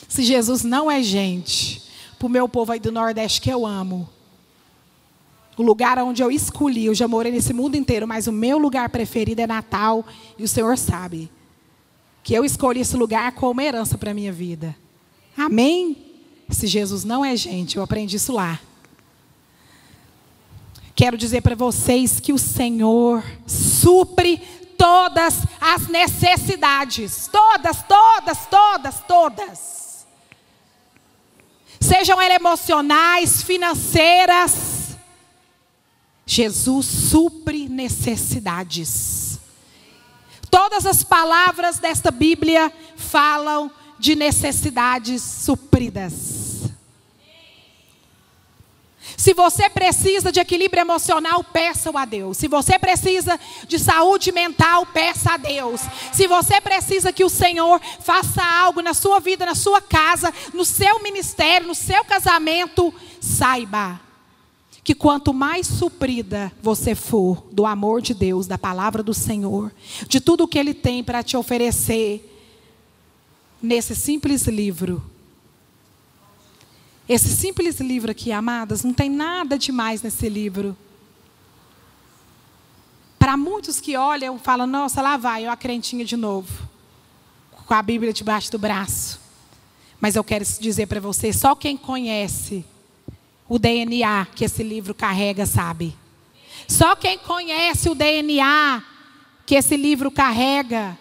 A: Se Jesus não é gente, para o meu povo aí do Nordeste que eu amo, o lugar onde eu escolhi, eu já morei nesse mundo inteiro, mas o meu lugar preferido é Natal, e o Senhor sabe que eu escolhi esse lugar como herança para a minha vida. Amém? Se Jesus não é gente, eu aprendi isso lá. Quero dizer para vocês que o Senhor supre todas as necessidades. Todas. Sejam elas emocionais, financeiras. Jesus supre necessidades. Todas as palavras desta Bíblia falam de necessidades supridas. Se você precisa de equilíbrio emocional, peça-o a Deus. Se você precisa de saúde mental, peça a Deus. Se você precisa que o Senhor faça algo na sua vida, na sua casa, no seu ministério, no seu casamento, saiba que quanto mais suprida você for do amor de Deus, da palavra do Senhor, de tudo o que Ele tem para te oferecer, nesse simples livro. Esse simples livro aqui, amadas, não tem nada demais nesse livro. Para muitos que olham, falam, nossa, lá vai, a crentinha de novo, com a Bíblia debaixo do braço. Mas eu quero dizer para você, só quem conhece o DNA que esse livro carrega, sabe? Só quem conhece o DNA que esse livro carrega,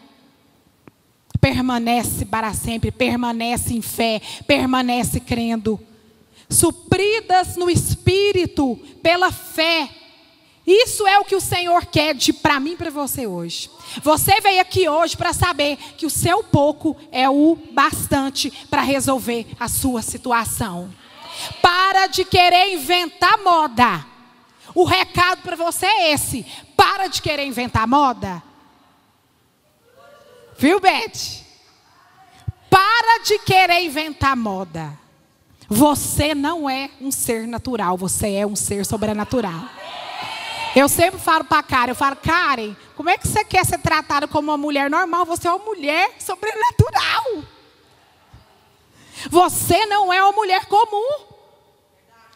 A: permanece para sempre, permanece em fé, permanece crendo. Supridas no Espírito, pela fé. Isso é o que o Senhor quer para mim e para você hoje. Você veio aqui hoje para saber que o seu pouco é o bastante para resolver a sua situação. Para de querer inventar moda. O recado para você é esse. Para de querer inventar moda. Viu, Beth? Para de querer inventar moda. Você não é um ser natural, você é um ser sobrenatural. Eu sempre falo para a Karen, eu falo, Karen, como é que você quer ser tratada como uma mulher normal? Você é uma mulher sobrenatural. Você não é uma mulher comum.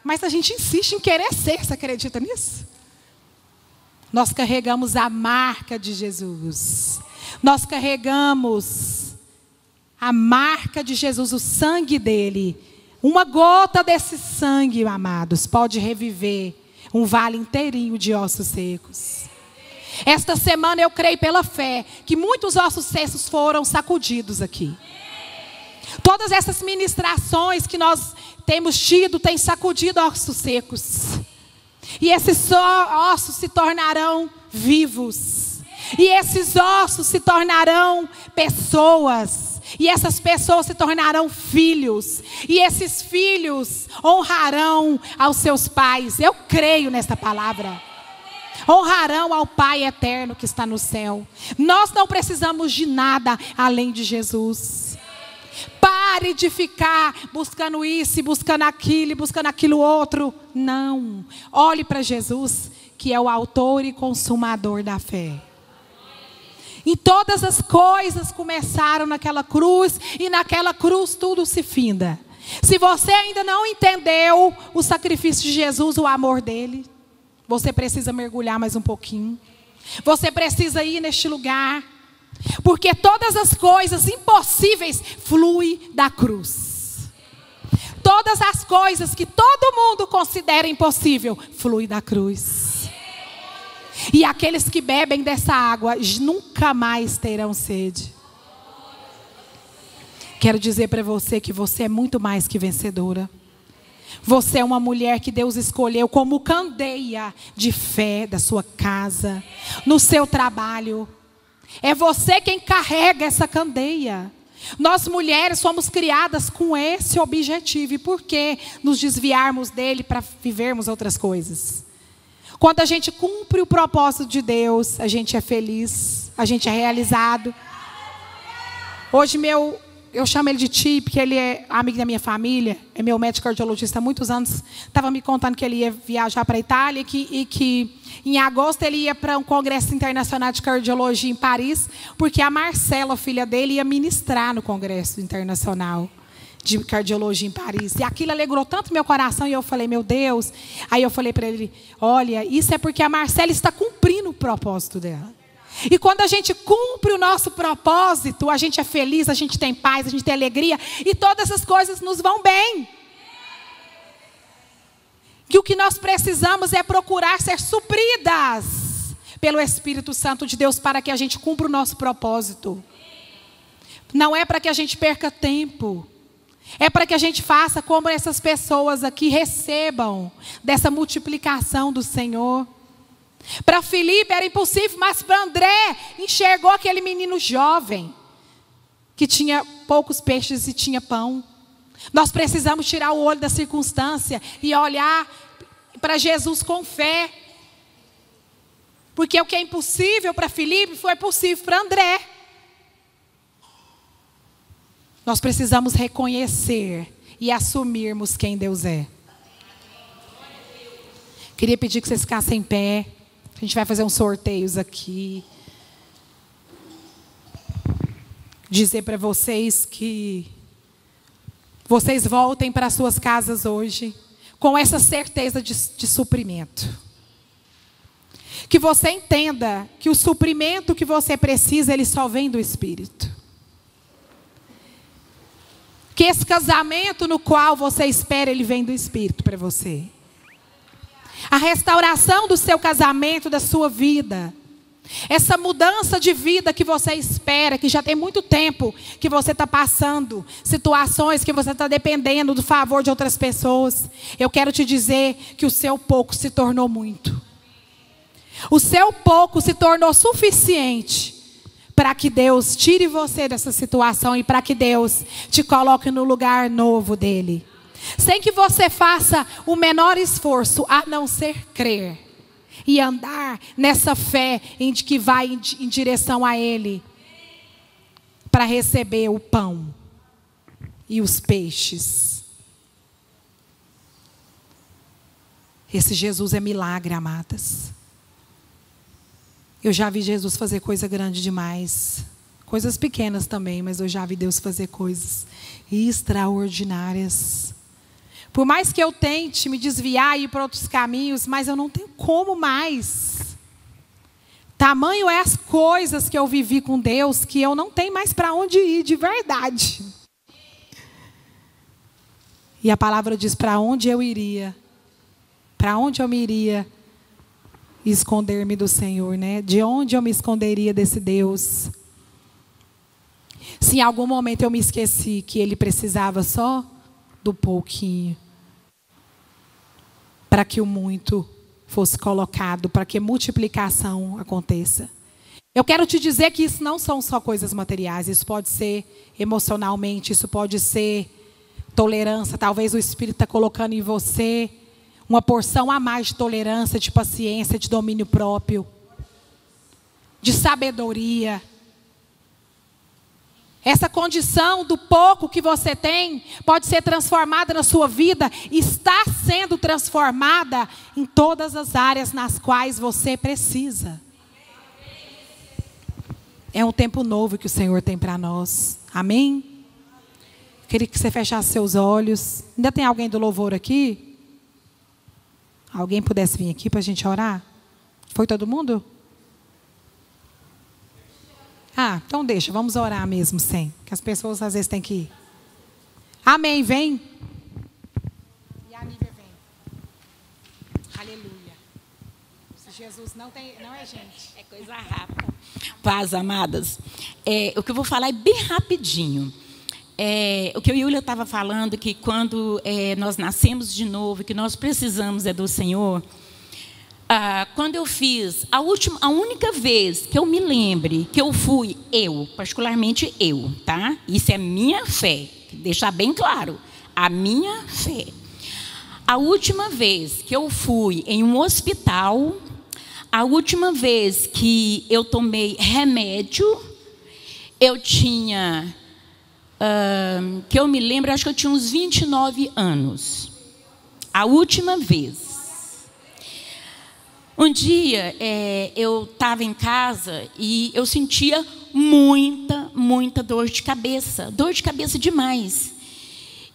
A: Mas a gente insiste em querer ser, você acredita nisso? Nós carregamos a marca de Jesus. Nós carregamos a marca de Jesus, o sangue dele. Uma gota desse sangue, amados, pode reviver um vale inteirinho de ossos secos. Esta semana eu creio pela fé que muitos ossos secos foram sacudidos aqui. Todas essas ministrações que nós temos tido têm sacudido ossos secos. E esses ossos se tornarão vivos. E esses ossos se tornarão pessoas. E essas pessoas se tornarão filhos. E esses filhos honrarão aos seus pais. Eu creio nesta palavra. Honrarão ao Pai eterno que está no céu. Nós não precisamos de nada além de Jesus. Pare de ficar buscando isso, buscando aquilo outro. Não. Olhe para Jesus, que é o autor e consumador da fé. E todas as coisas começaram naquela cruz, e naquela cruz tudo se finda. Se você ainda não entendeu o sacrifício de Jesus, o amor dele, você precisa mergulhar mais um pouquinho. Você precisa ir neste lugar. Porque todas as coisas impossíveis fluem da cruz. Todas as coisas que todo mundo considera impossível fluem da cruz. E aqueles que bebem dessa água nunca mais terão sede. Quero dizer para você que você é muito mais que vencedora. Você é uma mulher que Deus escolheu como candeia de fé da sua casa, no seu trabalho. É você quem carrega essa candeia. Nós mulheres somos criadas com esse objetivo. E por que nos desviarmos dele para vivermos outras coisas? Quando a gente cumpre o propósito de Deus, a gente é feliz, a gente é realizado. Hoje eu chamo ele de Ti, porque ele é amigo da minha família, é meu médico cardiologista há muitos anos. Estava me contando que ele ia viajar para a Itália e que em agosto ele ia para um congresso internacional de cardiologia em Paris, porque a Marcela, filha dele, ia ministrar no congresso internacional de cardiologia em Paris. E aquilo alegrou tanto meu coração, e eu falei, meu Deus. Aí eu falei para ele, olha, isso é porque a Marcela está cumprindo o propósito dela. E quando a gente cumpre o nosso propósito, a gente é feliz, a gente tem paz, a gente tem alegria, e todas as coisas nos vão bem. Que o que nós precisamos é procurar ser supridas pelo Espírito Santo de Deus para que a gente cumpra o nosso propósito. Não é para que a gente perca tempo. É para que a gente faça como essas pessoas aqui recebam dessa multiplicação do Senhor. Para Filipe era impossível, mas para André enxergou aquele menino jovem que tinha poucos peixes e tinha pão. Nós precisamos tirar o olho da circunstância e olhar para Jesus com fé. Porque o que é impossível para Filipe foi possível para André. Nós precisamos reconhecer e assumirmos quem Deus é. Queria pedir que vocês ficassem em pé. A gente vai fazer uns sorteios aqui. Dizer para vocês que vocês voltem para suas casas hoje com essa certeza de suprimento. Que você entenda que o suprimento que você precisa, ele só vem do Espírito. Que esse casamento no qual você espera, ele vem do Espírito para você. A restauração do seu casamento, da sua vida. Essa mudança de vida que você espera, que já tem muito tempo que você está passando. Situações que você está dependendo do favor de outras pessoas. Eu quero te dizer que o seu pouco se tornou muito. O seu pouco se tornou suficiente para que Deus tire você dessa situação e para que Deus te coloque no lugar novo dele. Sem que você faça o menor esforço, a não ser crer. E andar nessa fé que vai em direção a ele. Para receber o pão e os peixes. Esse Jesus é milagre, amadas. Eu já vi Jesus fazer coisa grande demais. Coisas pequenas também, mas eu já vi Deus fazer coisas extraordinárias. Por mais que eu tente me desviar e ir para outros caminhos, mas eu não tenho como mais. Tamanho é as coisas que eu vivi com Deus, que eu não tenho mais para onde ir de verdade. E a palavra diz, para onde eu iria? Para onde eu me iria esconder-me do Senhor, né? De onde eu me esconderia desse Deus? Se em algum momento eu me esqueci que Ele precisava só do pouquinho, para que o muito fosse colocado, para que multiplicação aconteça. Eu quero te dizer que isso não são só coisas materiais. Isso pode ser emocionalmente, isso pode ser tolerância. Talvez o Espírito está colocando em você uma porção a mais de tolerância, de paciência, de domínio próprio, de sabedoria. Essa condição do pouco que você tem pode ser transformada na sua vida, está sendo transformada em todas as áreas nas quais você precisa. É um tempo novo que o Senhor tem para nós. Amém? Queria que você fechasse seus olhos. Ainda tem alguém do louvor aqui? Alguém pudesse vir aqui para a gente orar? Foi todo mundo? Ah, então deixa, vamos orar mesmo sem. Que as pessoas às vezes têm que ir. Amém, vem. E a Nívia vem. Aleluia. Se Jesus não é gente.
B: É coisa rápida. Paz, amadas. O que eu vou falar é bem rapidinho. O que o Yúlia estava falando, que quando nós nascemos de novo, que nós precisamos do Senhor. Quando eu fiz, a única vez que eu me lembre que eu fui, particularmente eu, tá? Isso é minha fé, deixar bem claro, a minha fé. A última vez que eu fui em um hospital, a última vez que eu tomei remédio, eu tinha, que eu me lembro, acho que eu tinha uns 29 anos. A última vez. Um dia, eu estava em casa e eu sentia muita dor de cabeça demais.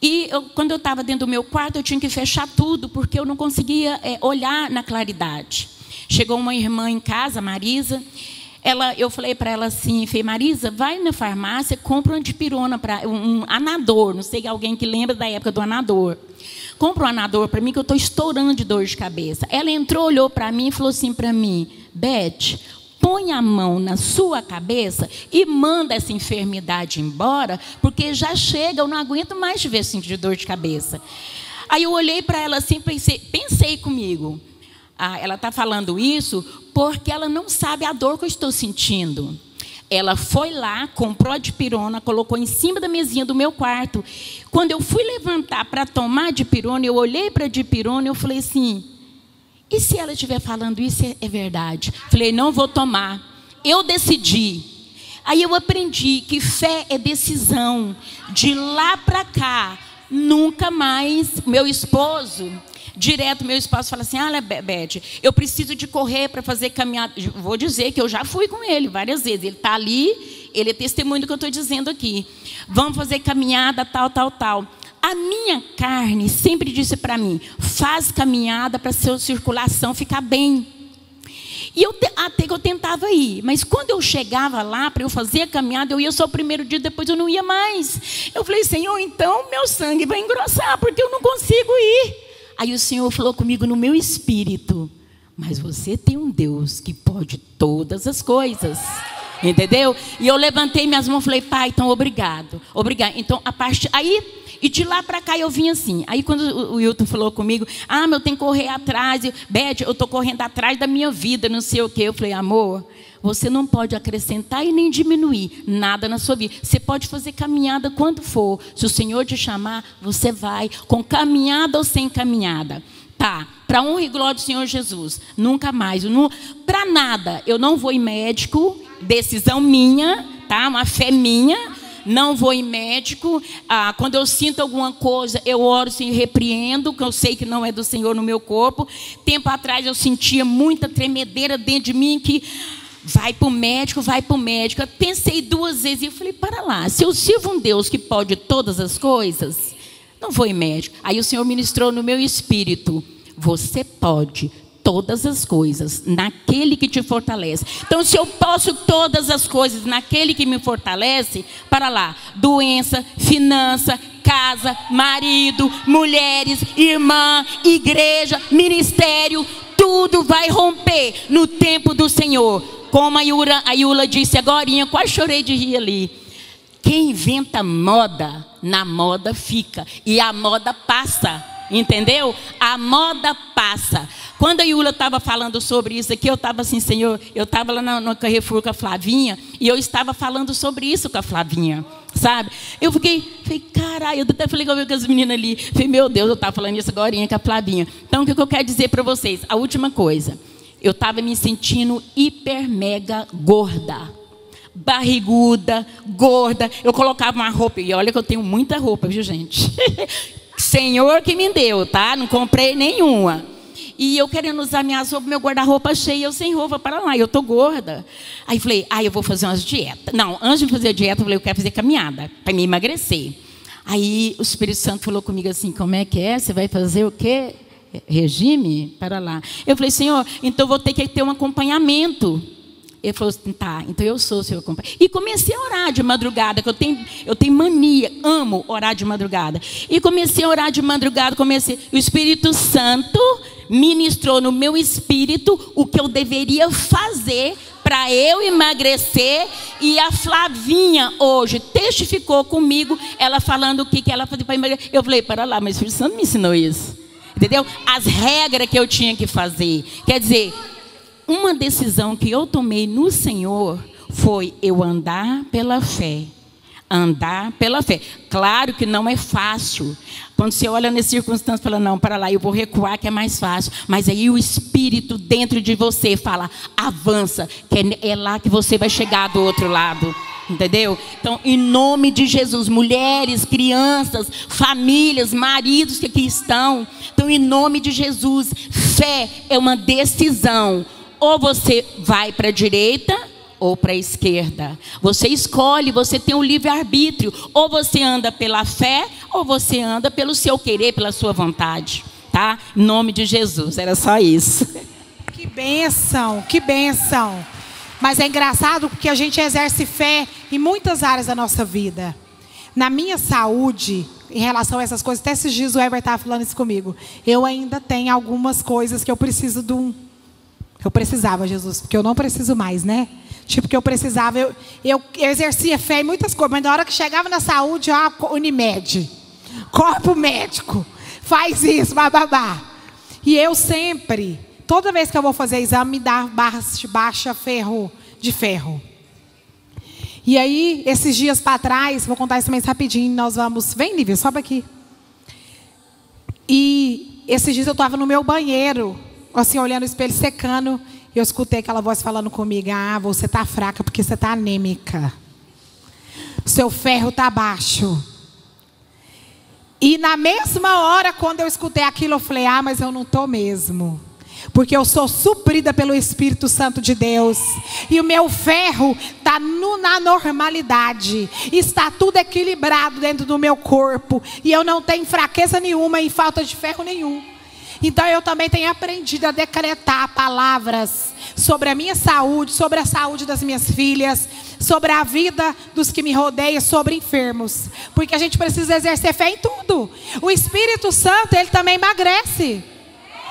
B: E quando eu estava dentro do meu quarto, eu tinha que fechar tudo, porque eu não conseguia olhar na claridade. Chegou uma irmã em casa, Marisa, eu falei para ela assim, Marisa, vai na farmácia, compra uma dipirona, um anador, não sei, alguém que lembra da época do anador. Compra um anador para mim, que eu estou estourando de dor de cabeça. Ela entrou, olhou para mim e falou assim para mim, Beth, põe a mão na sua cabeça e manda essa enfermidade embora, porque já chega, eu não aguento mais te ver sentir dor de cabeça. Aí eu olhei para ela assim, pensei comigo, ela está falando isso porque ela não sabe a dor que eu estou sentindo. Ela foi lá, comprou a dipirona, colocou em cima da mesinha do meu quarto. Quando eu fui levantar para tomar a dipirona, eu olhei para a dipirona e eu falei assim, e se ela estiver falando isso é verdade? Falei, não vou tomar. Eu decidi. Aí eu aprendi que fé é decisão. De lá para cá, nunca mais, meu esposo fala assim, Beth, eu preciso de correr para fazer caminhada. Vou dizer que eu já fui com ele várias vezes. Ele está ali, ele é testemunho do que eu estou dizendo aqui. Vamos fazer caminhada, tal. A minha carne sempre disse para mim, faz caminhada para a sua circulação ficar bem. E até que eu tentava ir. Mas quando eu chegava lá para eu fazer a caminhada, eu ia só o primeiro dia, depois eu não ia mais. Eu falei, Senhor, então meu sangue vai engrossar, porque eu não consigo ir. Aí o Senhor falou comigo no meu espírito, mas você tem um Deus que pode todas as coisas, entendeu? E eu levantei minhas mãos e falei, Pai, então obrigado. Então, e de lá para cá eu vim assim. Aí quando o Wilton falou comigo, mas eu tenho que correr atrás, Beth, eu estou correndo atrás da minha vida, não sei o quê. Eu falei, amor, você não pode acrescentar e nem diminuir nada na sua vida. Você pode fazer caminhada quando for. Se o Senhor te chamar, você vai, com caminhada ou sem caminhada. Tá, para honra e glória do Senhor Jesus. Nunca mais, para nada. Eu não vou em médico, decisão minha, tá? Uma fé minha. Não vou em médico. Quando eu sinto alguma coisa, eu oro e repreendo, que eu sei que não é do Senhor no meu corpo. Tempo atrás eu sentia muita tremedeira dentro de mim, que vai para o médico. Eu pensei 2 vezes e eu falei, para lá, se eu sirvo um Deus que pode todas as coisas, não vou em médico. Aí o Senhor ministrou no meu espírito, você pode todas as coisas naquele que te fortalece. Então, se eu posso todas as coisas naquele que me fortalece, para lá, doença, finança, casa, marido, mulheres, irmã, igreja, ministério, tudo vai romper no tempo do Senhor. Como a Yula disse agorinha, quase chorei de rir ali. Quem inventa moda, na moda fica. E a moda passa. Entendeu? A moda passa. Quando a Iula estava falando sobre isso aqui, eu estava assim, Senhor, eu estava lá no Carrefour com a Flavinha, e eu estava falando sobre isso com a Flavinha, sabe? Eu falei, caralho, eu até falei com as meninas ali, falei, meu Deus, eu estava falando isso agora com a Flavinha. Então, o que eu quero dizer para vocês? A última coisa, eu estava me sentindo hiper mega gorda. Barriguda, gorda. Eu colocava uma roupa, e olha que eu tenho muita roupa, viu, gente? Senhor que me deu, tá? Não comprei nenhuma. E eu querendo usar minhas roupas, meu guarda-roupa cheio, eu sem roupa para lá, eu tô gorda. Aí falei, eu vou fazer umas dietas. Não, antes de fazer a dieta, eu falei, eu quero fazer caminhada, para me emagrecer. Aí o Espírito Santo falou comigo assim, como é que é? Você vai fazer o quê? Regime? Para lá. Eu falei, Senhor, então eu vou ter que ter um acompanhamento. Ele falou assim, tá, então eu sou o seu companheiro. E comecei a orar de madrugada, que eu tenho mania, amo orar de madrugada. E comecei a orar de madrugada, o Espírito Santo ministrou no meu espírito o que eu deveria fazer para eu emagrecer. E a Flavinha hoje testificou comigo, ela falando o que ela fazia para emagrecer. Eu falei, para lá, mas o Espírito Santo me ensinou isso. Entendeu? As regras que eu tinha que fazer. Quer dizer, uma decisão que eu tomei no Senhor foi eu andar pela fé. Andar pela fé. Claro que não é fácil. Quando você olha nessas circunstâncias, fala, não, para lá, eu vou recuar que é mais fácil. Mas aí o Espírito dentro de você fala, avança, que é lá que você vai chegar do outro lado. Entendeu? Então, em nome de Jesus, mulheres, crianças, famílias, maridos que aqui estão. Então, em nome de Jesus, fé é uma decisão. Ou você vai para a direita ou para a esquerda. Você escolhe, você tem o livre-arbítrio. Ou você anda pela fé, ou você anda pelo seu querer, pela sua vontade. Tá? Em nome de Jesus, era só isso.
A: Que bênção, que bênção. Mas é engraçado porque a gente exerce fé em muitas áreas da nossa vida. Na minha saúde, em relação a essas coisas, até esses dias o Heber estava falando isso comigo. Eu ainda tenho algumas coisas que eu preciso de um... Eu precisava, Jesus, porque eu não preciso mais, né? Tipo, que eu precisava, eu exercia fé em muitas coisas, mas na hora que chegava na saúde, Unimed, corpo médico, faz isso, bababá. E eu sempre, toda vez que eu vou fazer exame, me dá baixa de ferro. E aí, esses dias para trás, vou contar isso mais rapidinho, nós vamos... Vem, Lívia, sobe aqui. E esses dias eu estava no meu banheiro, assim, olhando o espelho, secando, e eu escutei aquela voz falando comigo, você está fraca porque você está anêmica. Seu ferro está baixo. E na mesma hora, quando eu escutei aquilo, eu falei, mas eu não estou mesmo. Porque eu sou suprida pelo Espírito Santo de Deus. E o meu ferro está na normalidade. Está tudo equilibrado dentro do meu corpo. E eu não tenho fraqueza nenhuma e falta de ferro nenhum. Então eu também tenho aprendido a decretar palavras sobre a minha saúde, sobre a saúde das minhas filhas, sobre a vida dos que me rodeiam, sobre enfermos. Porque a gente precisa exercer fé em tudo. O Espírito Santo, ele também emagrece.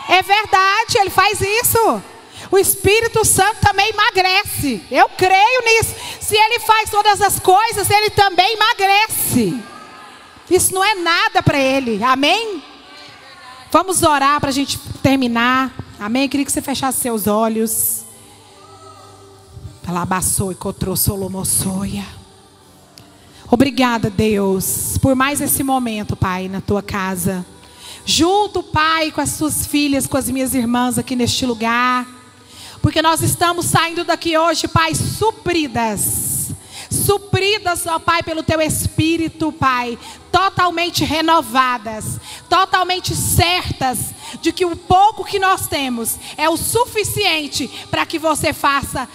A: É verdade, ele faz isso. O Espírito Santo também emagrece. Eu creio nisso. Se ele faz todas as coisas, ele também emagrece. Isso não é nada para ele. Amém? Vamos orar para a gente terminar. Amém? Eu queria que você fechasse seus olhos. Obrigada, Deus, por mais esse momento, Pai, na tua casa. Junto, Pai, com as suas filhas, com as minhas irmãs aqui neste lugar. Porque nós estamos saindo daqui hoje, Pai, supridas. Supridas, ó Pai, pelo Teu Espírito, Pai. Totalmente renovadas. Totalmente certas de que o pouco que nós temos é o suficiente para que você faça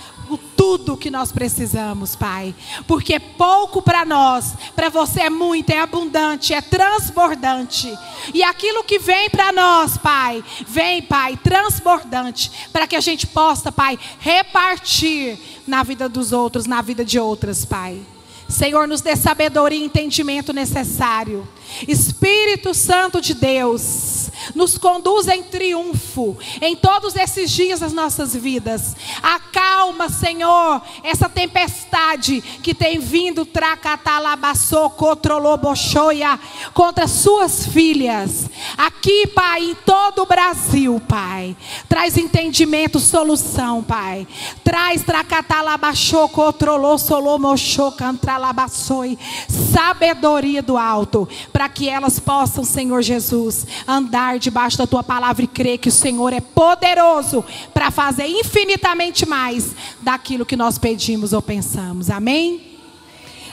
A: tudo o que nós precisamos, Pai. Porque pouco para nós, para você é muito, é abundante, é transbordante. E aquilo que vem para nós, Pai, vem, Pai, transbordante. Para que a gente possa, Pai, repartir na vida dos outros, na vida de outras, Pai. Senhor, nos dê sabedoria e entendimento necessário. Espírito Santo de Deus, nos conduza em triunfo em todos esses dias das nossas vidas. Acalma acalma, Senhor, essa tempestade que tem vindo contra suas filhas. Aqui, Pai, em todo o Brasil, Pai. Traz entendimento, solução, Pai. Traz sabedoria do alto, para que elas possam, Senhor Jesus, andar debaixo da tua palavra e crer que o Senhor é poderoso para fazer infinitamente mais daquilo que nós pedimos ou pensamos. Amém?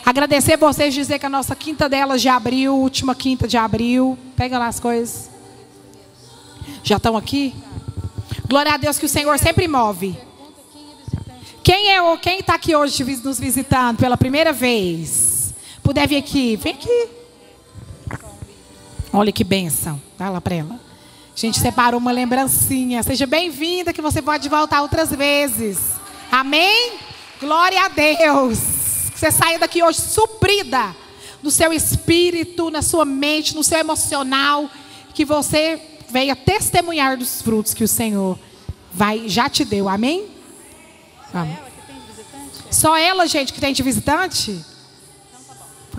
A: Agradecer vocês, dizer que a nossa quinta delas de abril, última quinta de abril. Pega lá as coisas. Já estão aqui? Glória a Deus que o Senhor sempre move. Quem está aqui hoje nos visitando pela primeira vez? Puder vir aqui, vem aqui. Olha que bênção. Dá lá para ela. A gente separou uma lembrancinha. Seja bem-vinda, que você pode voltar outras vezes. Amém? Glória a Deus. Que você saia daqui hoje suprida no seu espírito, na sua mente, no seu emocional. Que você venha testemunhar dos frutos que o Senhor já te deu. Amém? Vamos. Só ela, gente, que tem de visitante?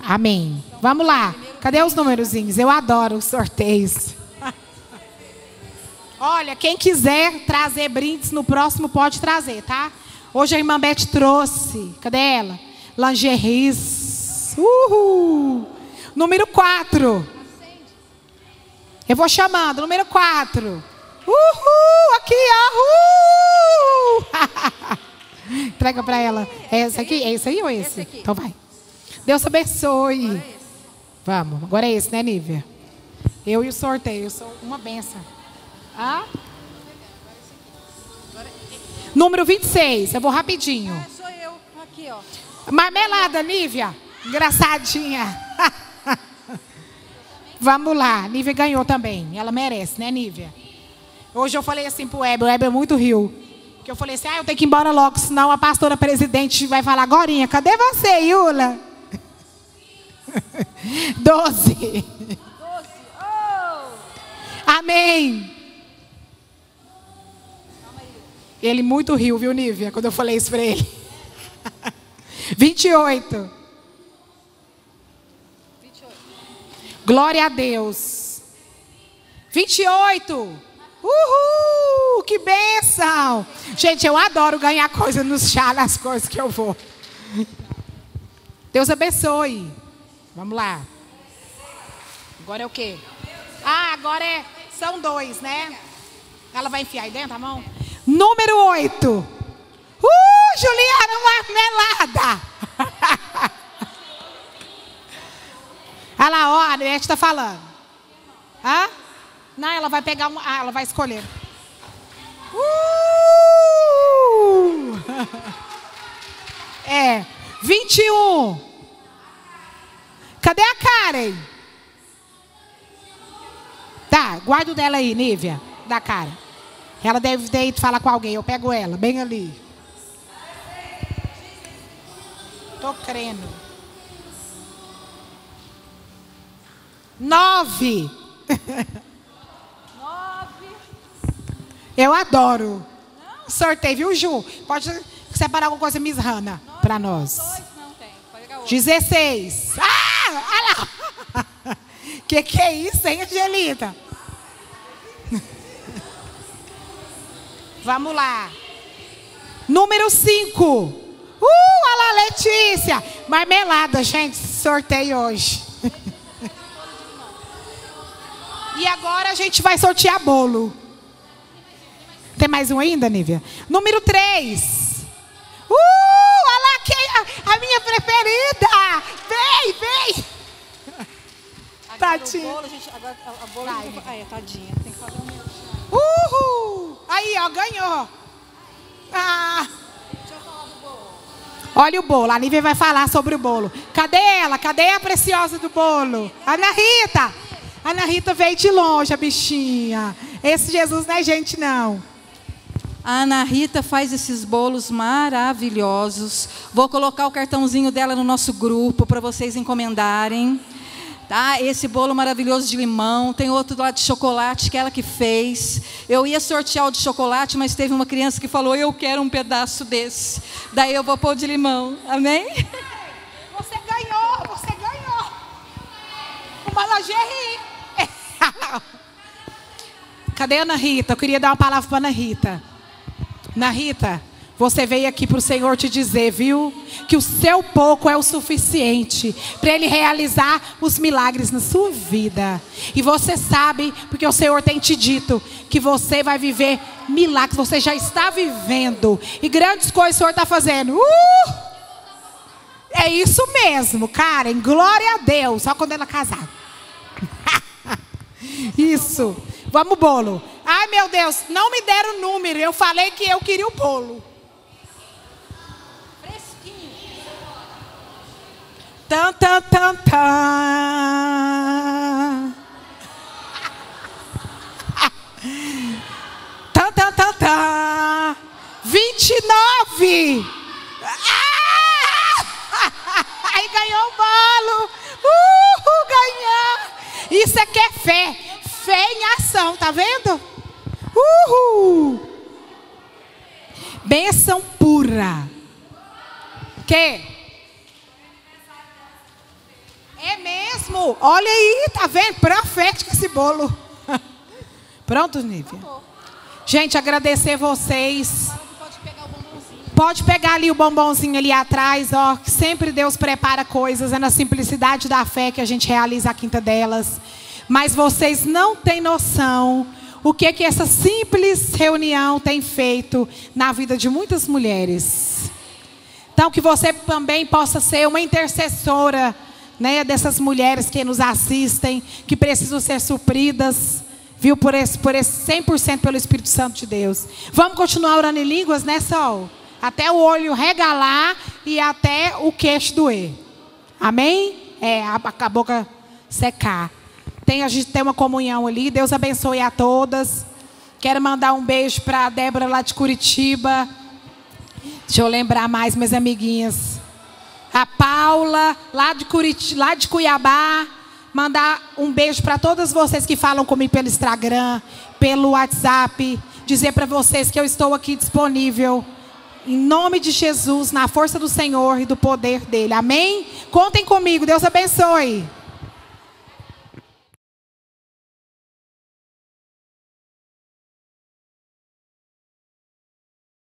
A: Amém. Vamos lá. Cadê os numerozinhos? Eu adoro os sorteios. Olha, quem quiser trazer brindes no próximo pode trazer, tá? Hoje a irmã Beth trouxe. Cadê ela? Lingeries. Uhul. Número 4. Eu vou chamando. Número 4. Uhul. Aqui, ó. Entrega para ela. É esse aqui? É esse aí ou esse? Então vai. Deus abençoe. Vamos. Agora é esse, né, Nívia? Eu e o sorteio. Eu sou uma benção. Ah? Número 26. Eu vou rapidinho.
C: Sou eu. Aqui, ó.
A: Marmelada, Nívia. Engraçadinha. Vamos lá. Nívia ganhou também. Ela merece, né, Nívia? Hoje eu falei assim pro Weber. O Weber é muito riu. Que eu falei assim, eu tenho que ir embora logo, senão a pastora presidente vai falar, Gorinha, cadê você, Yula? 12.
C: Oh!
A: Amém. Ele muito riu, viu, Nívia, quando eu falei isso para ele. 28. Glória a Deus. 28. Uhul, que bênção. Gente, eu adoro ganhar coisa nos chá, nas coisas que eu vou. Deus abençoe. Vamos lá. Agora é o quê? Agora são 2, né? Ela vai enfiar aí dentro a mão? Número 8. Juliana Marmelada. Olha lá, ó, a Beth está falando. Não, ela vai pegar ela vai escolher. 21. Cadê a Karen? Tá, guarda o dela aí, Nívia. Da Karen. Ela deve ter ido falar com alguém. Eu pego ela, bem ali. Tô crendo. 9. Eu adoro. Sorteio, viu, Ju? Pode separar alguma coisa misrana para nós.
C: 2 não tem. Pode pegar outro.
A: 16. Olha lá. Que é isso, hein, Angelita? Vamos lá. Número 5. Olha lá, Letícia. Marmelada, gente. Sorteio hoje. E agora a gente vai sortear bolo. Tem mais um ainda, Nívia? Número 3. Olha lá, a minha preferida. Vem. Tadinha.
C: Agora a bolo. Tadinha. Tem que fazer um.
A: Aí, ó, ganhou.
C: Deixa eu falar do bolo.
A: Olha o bolo. A Nívia vai falar sobre o bolo. Cadê ela? Cadê a preciosa do bolo? Ana Rita. Ana Rita veio de longe, a bichinha. Esse Jesus não é gente, não.
C: A Ana Rita faz esses bolos maravilhosos. Vou colocar o cartãozinho dela no nosso grupo para vocês encomendarem. Tá? Esse bolo maravilhoso de limão. Tem outro lá de chocolate que ela que fez. Eu ia sortear o de chocolate, mas teve uma criança que falou: eu quero um pedaço desse. Daí eu vou pôr o de limão. Amém?
A: Você ganhou, você ganhou. Uma lingerie. Cadê a Ana Rita? Eu queria dar uma palavra para a Ana Rita. Ana Rita, você veio aqui para o Senhor te dizer, viu? Que o seu pouco é o suficiente para Ele realizar os milagres na sua vida. E você sabe, porque o Senhor tem te dito, que você vai viver milagres. Você já está vivendo. E grandes coisas o Senhor está fazendo. É isso mesmo, Karen. Glória a Deus. Só quando ela casar. Isso. Vamos, bolo. Ai, meu Deus, não me deram o número. Eu falei que eu queria o bolo. Fresquinho. Tan, tan, tan, tan. Tan, tan, tan, tan. 29. Aí ganhou o bolo. Ganhar. Isso aqui é fé. Fé em ação, tá vendo? Bênção pura. Que? É mesmo? Olha aí, tá vendo? Profético esse bolo. Pronto, Nívia? Gente, agradecer vocês. Pode pegar ali o bombonzinho ali atrás, ó. Que sempre Deus prepara coisas. É na simplicidade da fé que a gente realiza a quinta delas. Mas vocês não têm noção o que essa simples reunião tem feito na vida de muitas mulheres. Então, que você também possa ser uma intercessora, né, dessas mulheres que nos assistem, que precisam ser supridas, viu, por esse 100% pelo Espírito Santo de Deus. Vamos continuar orando em línguas, né, Sol? Até o olho regalar e até o queixo doer. Amém? A boca secar. A gente tem uma comunhão ali. Deus abençoe a todas. Quero mandar um beijo para a Débora lá de Curitiba. Deixa eu lembrar mais minhas amiguinhas. A Paula lá de Cuiabá. Mandar um beijo para todas vocês que falam comigo pelo Instagram, pelo WhatsApp. Dizer para vocês que eu estou aqui disponível. Em nome de Jesus, na força do Senhor e do poder dele. Amém? Contem comigo. Deus abençoe.